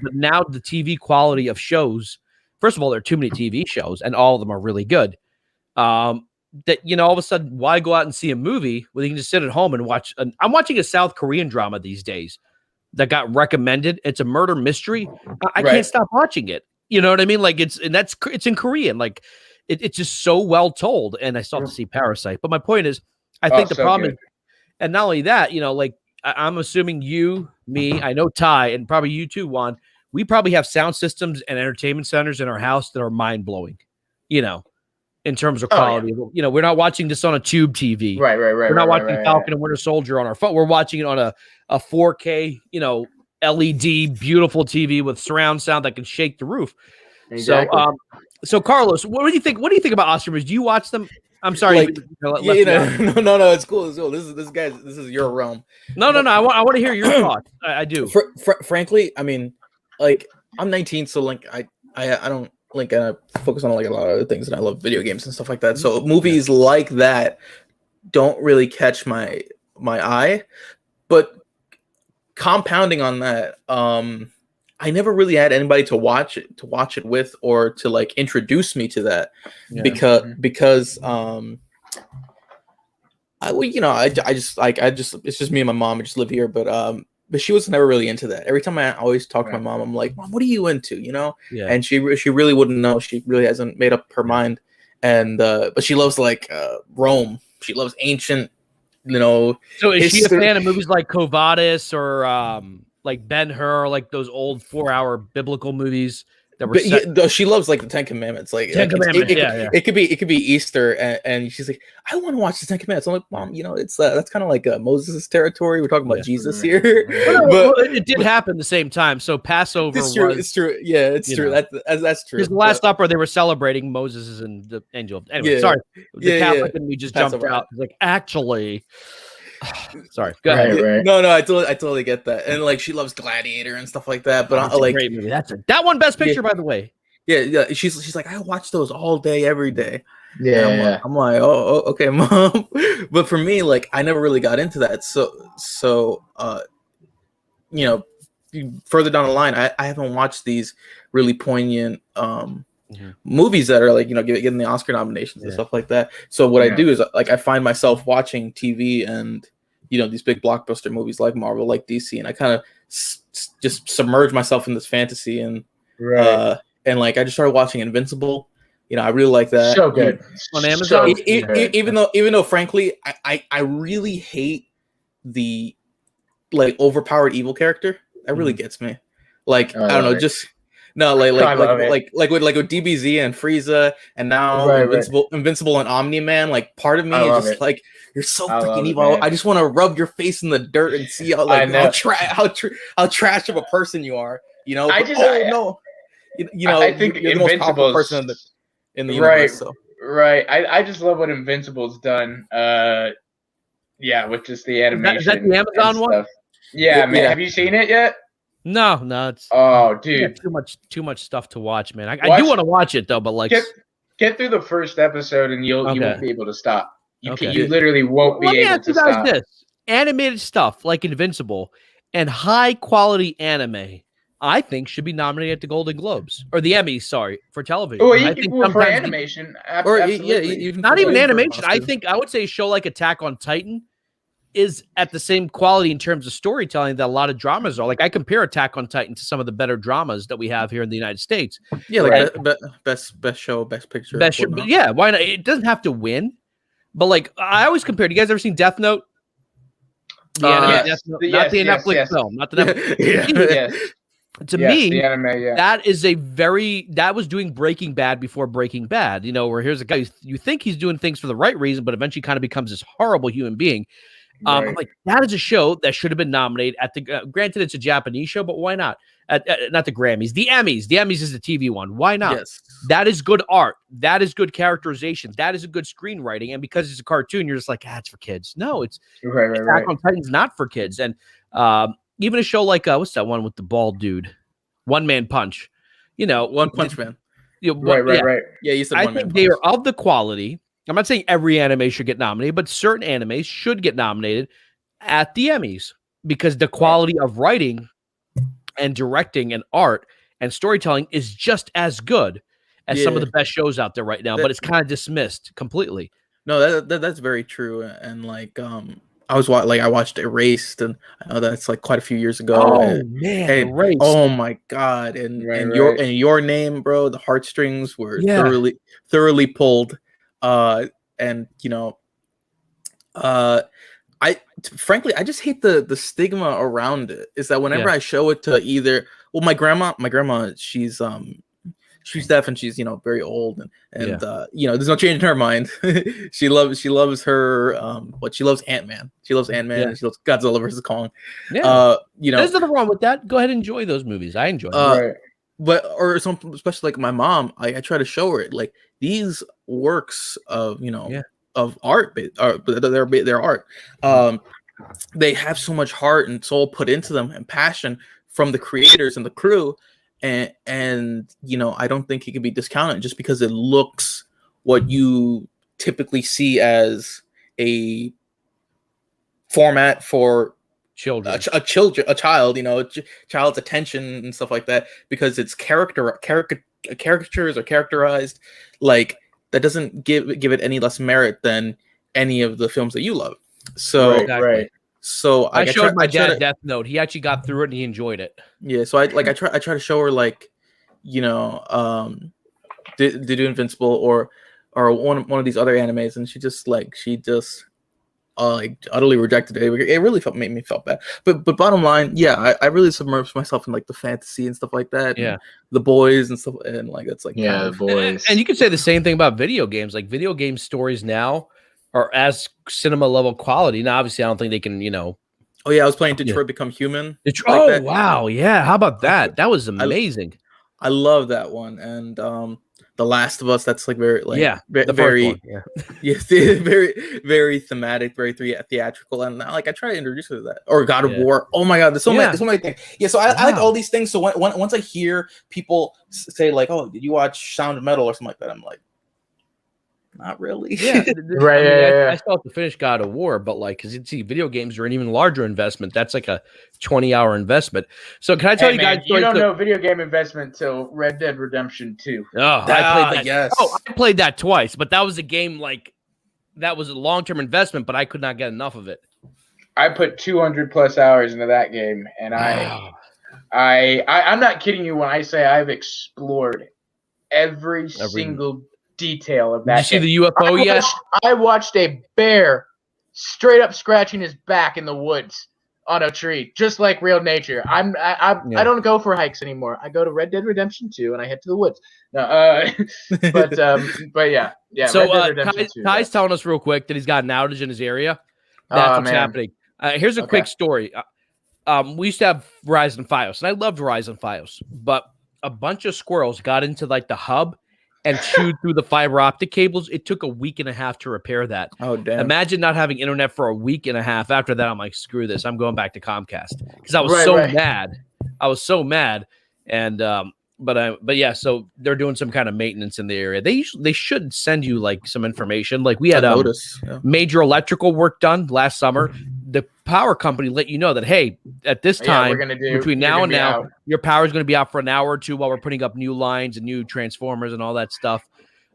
But now the TV quality of shows. First of all, there are too many TV shows, and all of them are really good. That all of a sudden, why go out and see a movie when you can just sit at home and watch? I'm watching a South Korean drama these days that got recommended. It's a murder mystery. I can't stop watching it. You know what I mean? Like it's in Korean. Like. It's just so well told, and I still have to see Parasite. But my point is, I think the problem is, and not only that, I'm assuming you, me, I know Ty, and probably you too, Juan. We probably have sound systems and entertainment centers in our house that are mind blowing, in terms of quality. We're not watching this on a tube TV. Right. We're not watching Falcon and Winter Soldier on our phone. We're watching it on a 4K, LED, beautiful TV with surround sound that can shake the roof. Exactly. So Carlos, what do you think? What do you think about Oscar movies? Do you watch them? I'm sorry. No, it's cool. It's cool. This is your realm. No. I want to hear your thoughts. I do. Frankly, I mean, like I'm 19, so like I don't like focus on like a lot of other things, and I love video games and stuff like that. So movies like that don't really catch my eye, but compounding on that, I never really had anybody to watch it with, or to like introduce me to that, because I just it's just me and my mom. I just live here, but she was never really into that. Every time I always talk to my mom, I'm like, Mom, what are you into? Yeah. And she really wouldn't know. She really hasn't made up her mind. And but she loves like Rome. She loves ancient, So is she a history. fan of movies like Quo Vadis or like Ben-Hur, like those old 4-hour biblical movies that were set? She loves like the Ten Commandments. Like Ten Commandments, it could be Easter, and she's like, I want to watch the Ten Commandments. I'm like, Mom, it's that's kind of like Moses' territory. We're talking about Jesus here. Well, it did happen the same time. So Passover It's true. was, It's true. Yeah, it's true. That's true. Because the Last Supper, they were celebrating Moses and the angel. Anyway, sorry. The Catholic and me just jumped out. It's like, actually, sorry. Go ahead. Right. No, I totally get that. And like, she loves Gladiator and stuff like that. But That's a great movie. That one Best Picture, by the way. Yeah. She's like, I watch those all day, every day. Yeah. I'm like, oh, okay, Mom. But for me, like, I never really got into that. So further down the line, I haven't watched these really poignant movies that are like, getting the Oscar nominations and stuff like that. So what I do is like, I find myself watching TV and these big blockbuster movies like Marvel, like DC, and I kind of just submerge myself in this fantasy, and like I just started watching Invincible. I really like that. So good on Amazon. Even though frankly, I really hate the like overpowered evil character. That really gets me. Like, I don't know, just no, like with DBZ and Frieza, and now Invincible and Omni-Man. Like, part of me is just like, you're so freaking evil. I just want to rub your face in the dirt and see how how trash of a person you are. I think you're the most powerful person in the universe. So. Right. I just love what Invincible's done. With just the animation. Is that the Amazon one? Stuff. Yeah, man. Have you seen it yet? No, it's dude, too much stuff to watch, man. I do want to watch it though, but like get through the first episode and you won't be able to stop. You literally won't be able to stop. This animated stuff like Invincible and high quality anime, I think, should be nominated at the Golden Globes or the Emmys. Sorry, for television. Oh, I think for animation, not even animation. I think I would say a show like Attack on Titan is at the same quality in terms of storytelling that a lot of dramas are. Like, I compare Attack on Titan to some of the better dramas that we have here in the United States. Yeah, like best show, best picture. Yeah, why not? It doesn't have to win, but like, I always compare. Do you guys ever seen Death Note? Death Note, not the Netflix film, not the Netflix. To me, the anime, that was doing Breaking Bad before Breaking Bad. Where here's a guy you think he's doing things for the right reason, but eventually kind of becomes this horrible human being. I'm like, that is a show that should have been nominated at the. Granted, it's a Japanese show, but why not? Not the Grammys, the Emmys. The Emmys is the TV one. Why not? Yes. That is good art. That is good characterization. That is a good screenwriting. And because it's a cartoon, you're just like, it's for kids. No, it's Attack on Titan's not for kids. And even a show like what's that one with the bald dude, One Man Punch? One Punch Man. Right. Yeah, you said I One think Man they Punch. are of the quality. I'm not saying every anime should get nominated, but certain animes should get nominated at the Emmys because the quality of writing and directing and art and storytelling is just as good as some of the best shows out there right now, but it's kind of dismissed completely. No, that's very true. And like, I watched Erased, and I know that's like quite a few years ago. Oh man, Erased. Oh my god, and your name, bro. The heartstrings were thoroughly pulled. And frankly, I just hate the stigma around it. Is that whenever I show it to my grandma, she's deaf and she's very old, and there's no change in her mind. she loves her she loves Ant-Man. She loves Ant-Man, and she loves Godzilla vs. Kong. There's nothing wrong with that. Go ahead and enjoy those movies. I enjoy them. But especially like my mom, I try to show her like these works of of art, they're art. They have so much heart and soul put into them and passion from the creators and the crew, and I don't think it can be discounted just because it looks what you typically see as a format for children, a child, you know, child's attention and stuff like that, because it's caricatures or characterized. Like, that doesn't give it any less merit than any of the films that you love. So right. So I showed my dad Death Note. He actually got through it and he enjoyed it. Yeah, so I try to show her, like, you know, to do Invincible or one of these other animes, and she just like utterly rejected it. It really made me feel bad. But bottom line, yeah, I really submerged myself in like the fantasy and stuff like that. Yeah, the boys and stuff, and like that's like the boys. And you could say the same thing about video games. Like video game stories now are as cinema level quality. Now, obviously, I don't think they can, you know. Oh yeah, I was playing Detroit Become Human. Wow, yeah. How about that? That was amazing. I love that one, and The Last of Us. That's like very like very yes, very very thematic, very theatrical, and like I try to introduce her to that. Or God of War. Oh my God, there's so many things. Yeah, so I like all these things. So once I hear people say like, "Oh, did you watch Sound of Metal" or something like that, I'm like, not really. Yeah, right. I still have to finish God of War, but like, because you see, video games are an even larger investment. That's like a 20-hour investment. So can I tell you guys? You don't know video game investment till Red Dead Redemption 2. Oh, I played that. Yes. Oh, I played that twice, but that was a game like that was a long-term investment, but I could not get enough of it. I put 200+ hours into that game, and I'm not kidding you when I say I've explored every single detail of that. Did you see the UFO yet? I watched a bear straight up scratching his back in the woods on a tree, just like real nature. I don't go for hikes anymore. I go to Red Dead Redemption 2 and I head to the woods. No, but yeah. So Ty's telling us real quick that he's got an outage in his area. That's what's happening. Here's a quick story. We used to have Verizon Fios, and I loved Verizon Fios, but a bunch of squirrels got into like the hub and chewed through the fiber optic cables. It took a week and a half to repair that. Oh, damn. Imagine not having internet for a week and a half. After that, I'm like, screw this. I'm going back to Comcast because I was mad. I was so mad. And, but yeah, so they're doing some kind of maintenance in the area. They should send you like some information. Like we had major electrical work done last summer. The power company let you know that, hey, at this time, between now and now, your power is going to be out for an hour or two while we're putting up new lines and new transformers and all that stuff.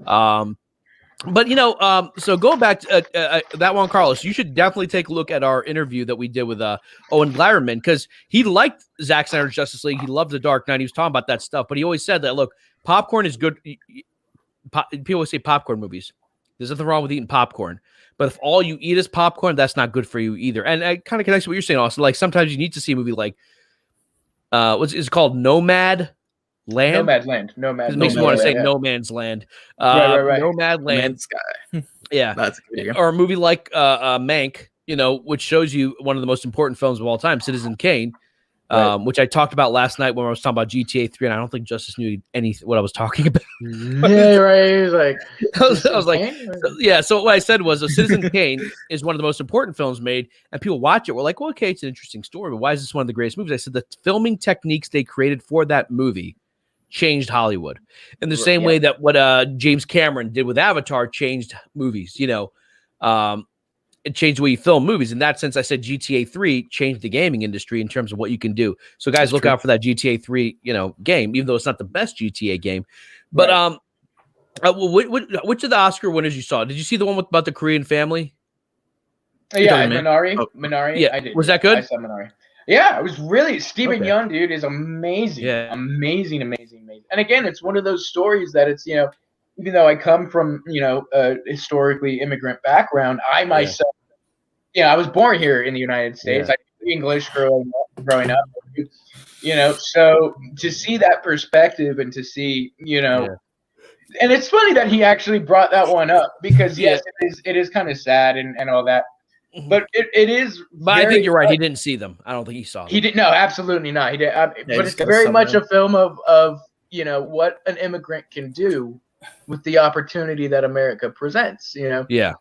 But, you know, so go back to that one, Carlos, you should definitely take a look at our interview that we did with Owen Gleiberman, because he liked Zack Snyder's Justice League. He loved The Dark Knight. He was talking about that stuff, but he always said that, look, popcorn is good. People always say popcorn movies. There's nothing wrong with eating popcorn. But if all you eat is popcorn, that's not good for you either. And it kind of connects to what you're saying, Austin. Like sometimes you need to see a movie like what's it called? Nomad Land. It makes me want to say No Man's Land. Right. Nomad Land. Man's Sky. Yeah. That's good. Or a movie like Mank, you know, which shows you one of the most important films of all time, Citizen Kane. Which I talked about last night when I was talking about GTA 3, and I don't think Justice knew what I was talking about. Yeah, right. He was like, I was like, yeah. So what I said was, Citizen Kane is one of the most important films made, and people watch it. We're like, well, okay, it's an interesting story, but why is this one of the greatest movies? I said the filming techniques they created for that movie changed Hollywood in the same way that what James Cameron did with Avatar changed movies. You know, it changed the way you film movies. In that sense, I said GTA 3 changed the gaming industry in terms of what you can do. So guys, look out for that GTA 3, you know, game, even though it's not the best GTA game. But which of the Oscar winners you saw? Did you see the one about the Korean family? Yeah, Minari. Yeah, I did. Was that good? I saw Minari. Yeah, it was really Stephen Yeun, dude, is amazing. Yeah. Amazing. And again, it's one of those stories that it's, you know, even though I come from, you know, a historically immigrant background, I myself, you know, I was born here in the United States. I speak English growing up, you know, so to see that perspective and to see, you know, and it's funny that he actually brought that one up because yes, it is kind of sad and all that. But it is. But I think you're right. He didn't see them. I don't think he saw them. He didn't. No, absolutely not. He did. But it's very much a film of you know what an immigrant can do with the opportunity that America presents. You know. Yeah.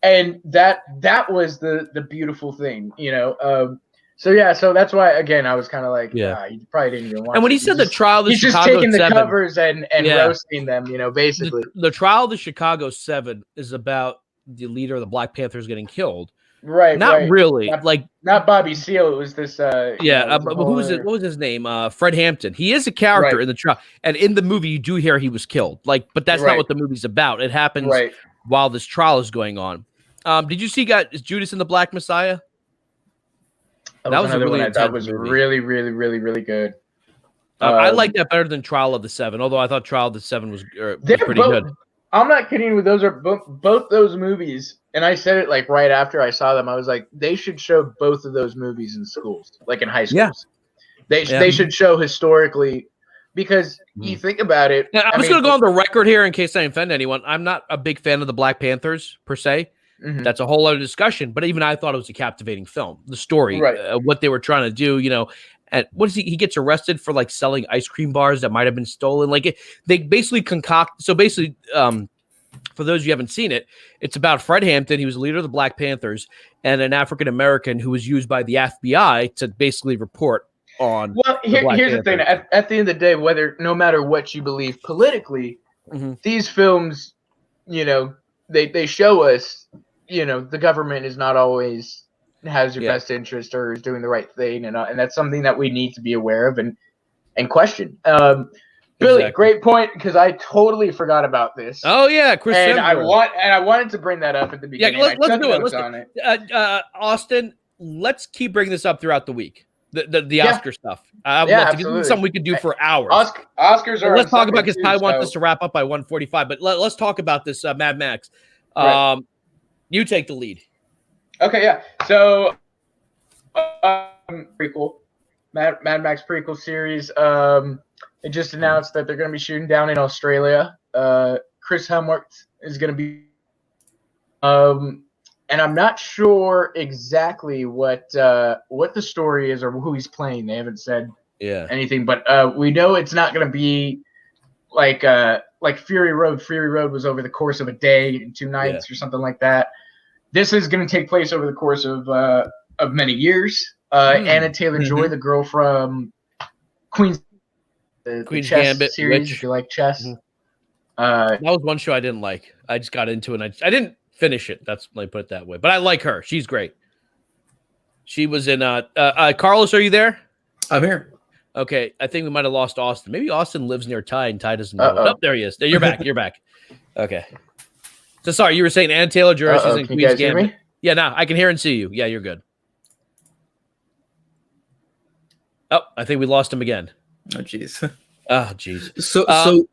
And that was the beautiful thing. You know. So yeah. So that's why again I was kind of like, you probably didn't even watch. And when he said the trial, he's just taking the covers and roasting them. You know, basically. The trial of the Chicago 7 is about the leader of the Black Panthers getting killed. Right. Not right. really. Not, like not Bobby Seale. It was this. but who was it? What was his name? Fred Hampton. He is a character in the trial, and in the movie, you do hear he was killed. But that's not what the movie's about. It happens while this trial is going on. Did you see Judas and the Black Messiah? That was a really one I thought intense was movie. really, really, really, really good. I like that better than Trial of the Seven, although I thought Trial of the Seven was pretty good. I'm not kidding you. Those are both those movies, and I said it like right after I saw them. I was like, they should show both of those movies in schools, like in high schools. Yeah. They should show historically, because you think about it. Now, I'm just going to go on the record here in case I offend anyone. I'm not a big fan of the Black Panthers per se. Mm-hmm. That's a whole other discussion. But even I thought it was a captivating film. The story, what they were trying to do, and what is he gets arrested for like selling ice cream bars that might have been stolen. They basically concoct. So basically, for those of you who haven't seen it, it's about Fred Hampton. He was the leader of the Black Panthers and an African American who was used by the FBI to basically report on. Well, here's the thing. At the end of the day, no matter what you believe politically, these films, they show us, the government is not always has your best interest or is doing the right thing, and that's something that we need to be aware of and question. Billy, great point, because I totally forgot about this. Oh yeah, Chris. And I wanted to bring that up at the beginning. Yeah, let's do it. Let's do it. Austin, let's keep bringing this up throughout the week. The Oscar stuff. I would love to get something we could do for hours. Oscars are. Let's talk about, because Ty wants us to wrap up by 1:45. But let's talk about this Mad Max. You take the lead. Okay, yeah. So, prequel, Mad Max Prequel Series. They just announced that they're going to be shooting down in Australia. Chris Hemsworth is going to be, and I'm not sure exactly what the story is or who he's playing. They haven't said anything, but we know it's not going to be like Fury Road. Fury Road was over the course of a day and 2 nights or something like that. This is going to take place over the course of many years. Anna Taylor-Joy, the girl from Queen's chess Gambit series, if you like chess. That was one show I didn't like. I just got into it. And I didn't finish it. Let me put it that way. But I like her. She's great. She was in Carlos, are you there? I'm here. Okay. I think we might have lost Austin. Maybe Austin lives near Ty and Ty doesn't know. Oh, there he is. You're back. You're back. Okay. So sorry, you were saying Anna Taylor-Joy is in Queen's Gambit. Yeah, now I can hear and see you. Yeah, you're good. Oh, I think we lost him again. Oh, jeez. Oh, jeez. So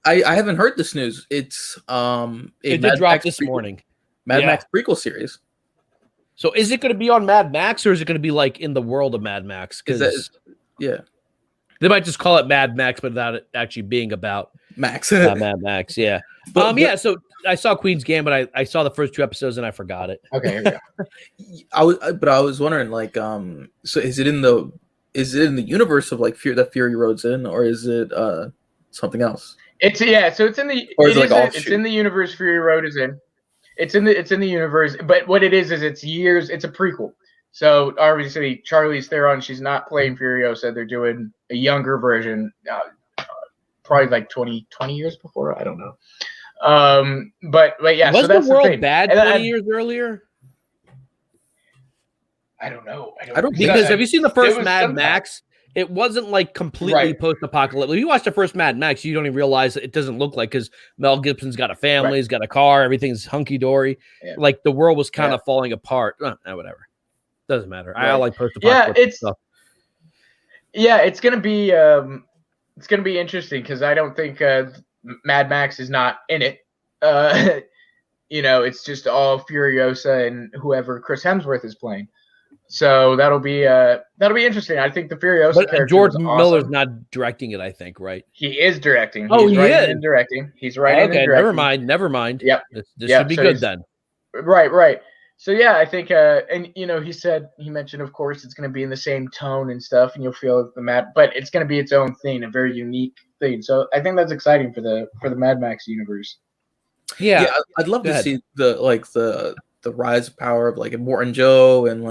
I haven't heard this news. It's it did drop this morning. Mad Max Prequel Series. So is it going to be on Mad Max, or is it going to be like in the world of Mad Max? Because they might just call it Mad Max, but without it actually being about Max. Mad Max. Yeah. But so I saw Queen's Gambit. I saw the first 2 episodes and I forgot it. Okay. Here we go. I was wondering, so is it in the universe of like the Fury Road's in, or is it something else? So it's in the it's in the universe Fury Road is in. It's in the universe, but what it is it's years. It's a prequel. So obviously Charlize Theron, she's not playing Furiosa. They're doing a younger version, probably like 20 years before. I don't know. But yeah. Was so that's the world the thing. bad 20 years earlier? I don't know. Because have you seen the first Mad Max? It wasn't like completely post-apocalyptic. If you watch the first Mad Max, you don't even realize that it doesn't look like, because Mel Gibson's got a family, he's got a car, everything's hunky-dory. Yeah. Like the world was kind of falling apart. Whatever. Doesn't matter. I like post-apocalyptic stuff. Yeah, it's gonna be interesting, because I don't think Mad Max is not in it. It's just all Furiosa and whoever Chris Hemsworth is playing. So that'll be interesting. I think the Furiosa character George was Miller's awesome. not directing it, I think, right? He is directing. He is and directing. He's writing and directing. Never mind. Yep. This should be good then. Right. So yeah, I think and he mentioned, of course, it's going to be in the same tone and stuff, and you'll feel but it's going to be its own thing, a very unique thing. So I think that's exciting for the Mad Max universe. Yeah, I'd love to see the rise of power of like Morton Joe and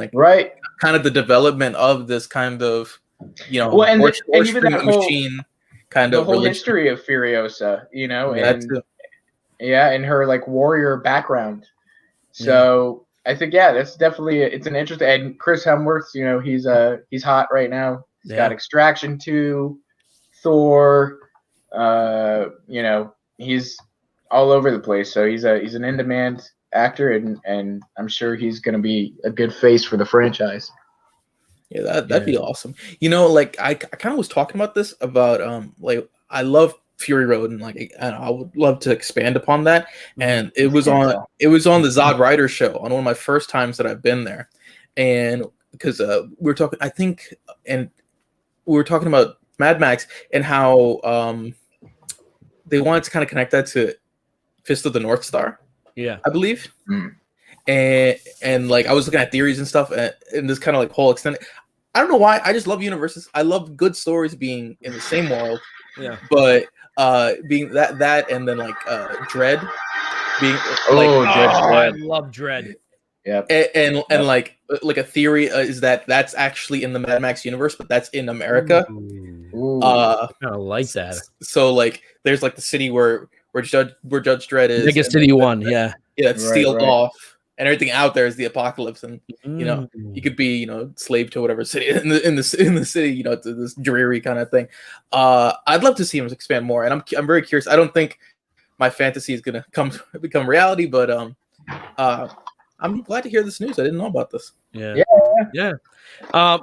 kind of the development of this kind of and even that whole machine kind of the whole history of Furiosa, and her like warrior background. So I think that's definitely it's an interesting. And Chris Hemsworth, he's hot right now. He's got Extraction 2, Thor. He's all over the place. So he's an in-demand actor, and I'm sure he's going to be a good face for the franchise. Yeah, that'd be awesome. Like I kind of was talking about this about like I love Fury Road, and like I would love to expand upon that. And it was on the Zod Rider show on one of my first times that I've been there, and because we were talking about Mad Max and how they wanted to kind of connect that to Fist of the North Star. Yeah, I believe. And like I was looking at theories and stuff, and this kind of like whole extended. I don't know why. I just love universes. I love good stories being in the same world. Yeah. But being that and then like Dread being I love Dread. Yeah. And like a theory is that's actually in the Mad Max universe, but that's in America. Ooh. I kind of like that. So like there's like the city where Judge Dredd is. Biggest city one, yeah. Yeah, it's sealed off. And everything out there is the apocalypse, and you could be slave to whatever city in the city, to this dreary kind of thing. I'd love to see him expand more, and I'm very curious. I don't think my fantasy is gonna become reality, but I'm glad to hear this news. I didn't know about this. Yeah.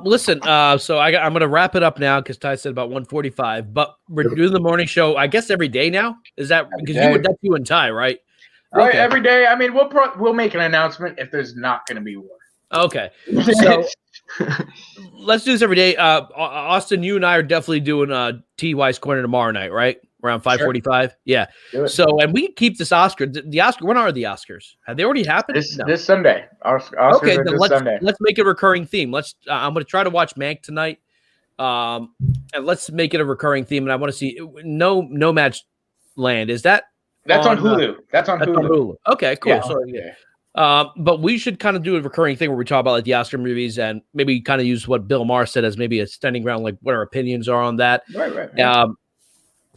Listen, so I'm gonna wrap it up now because Ty said about 1:45, but we're doing the morning show. I guess every day now. Is that because that's you and Ty, right? Right, okay. Every day. I mean, we'll make an announcement if there's not going to be war. Okay, so let's do this every day. Austin, you and I are definitely doing T.Y.'s Corner tomorrow night, right? Around 5:45. Sure. Yeah. So, and we keep this Oscar. The Oscar. When are the Oscars? Have they already happened? This Sunday. Oscars okay, then let's make it a recurring theme. I'm going to try to watch Mank tonight, and let's make it a recurring theme. And I want to see Nomadland. Is that? That's on Hulu. That's on Hulu. Okay, cool. Yeah. So, but we should kind of do a recurring thing where we talk about like the Oscar movies and maybe kind of use what Bill Maher said as maybe a standing ground, like what our opinions are on that. Right.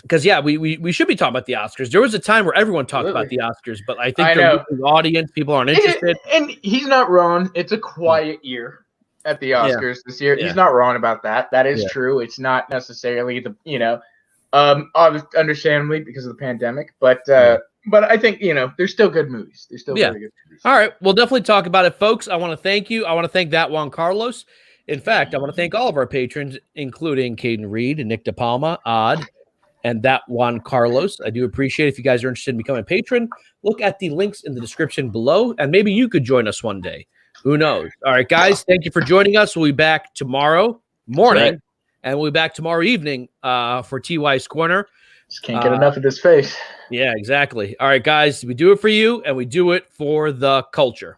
Because we should be talking about the Oscars. There was a time where everyone talked about the Oscars, but I think the audience, people aren't interested. And he's not wrong. It's a quiet year at the Oscars this year. Yeah. He's not wrong about that. That is true. It's not necessarily the understandably because of the pandemic, but I think there's still good movies. There's still very good movies. All right, we'll definitely talk about it, folks. I want to thank you. I want to thank that Juan Carlos. In fact, I want to thank all of our patrons, including Caden Reed and Nick DePalma, Odd, and that Juan Carlos. I do appreciate it. If you guys are interested in becoming a patron, look at the links in the description below, and maybe you could join us one day. Who knows? All right, guys, thank you for joining us. We'll be back tomorrow morning. Right. And we'll be back tomorrow evening for TY's Corner. Just can't get enough of this face. Yeah, exactly. All right, guys, we do it for you, and we do it for the culture.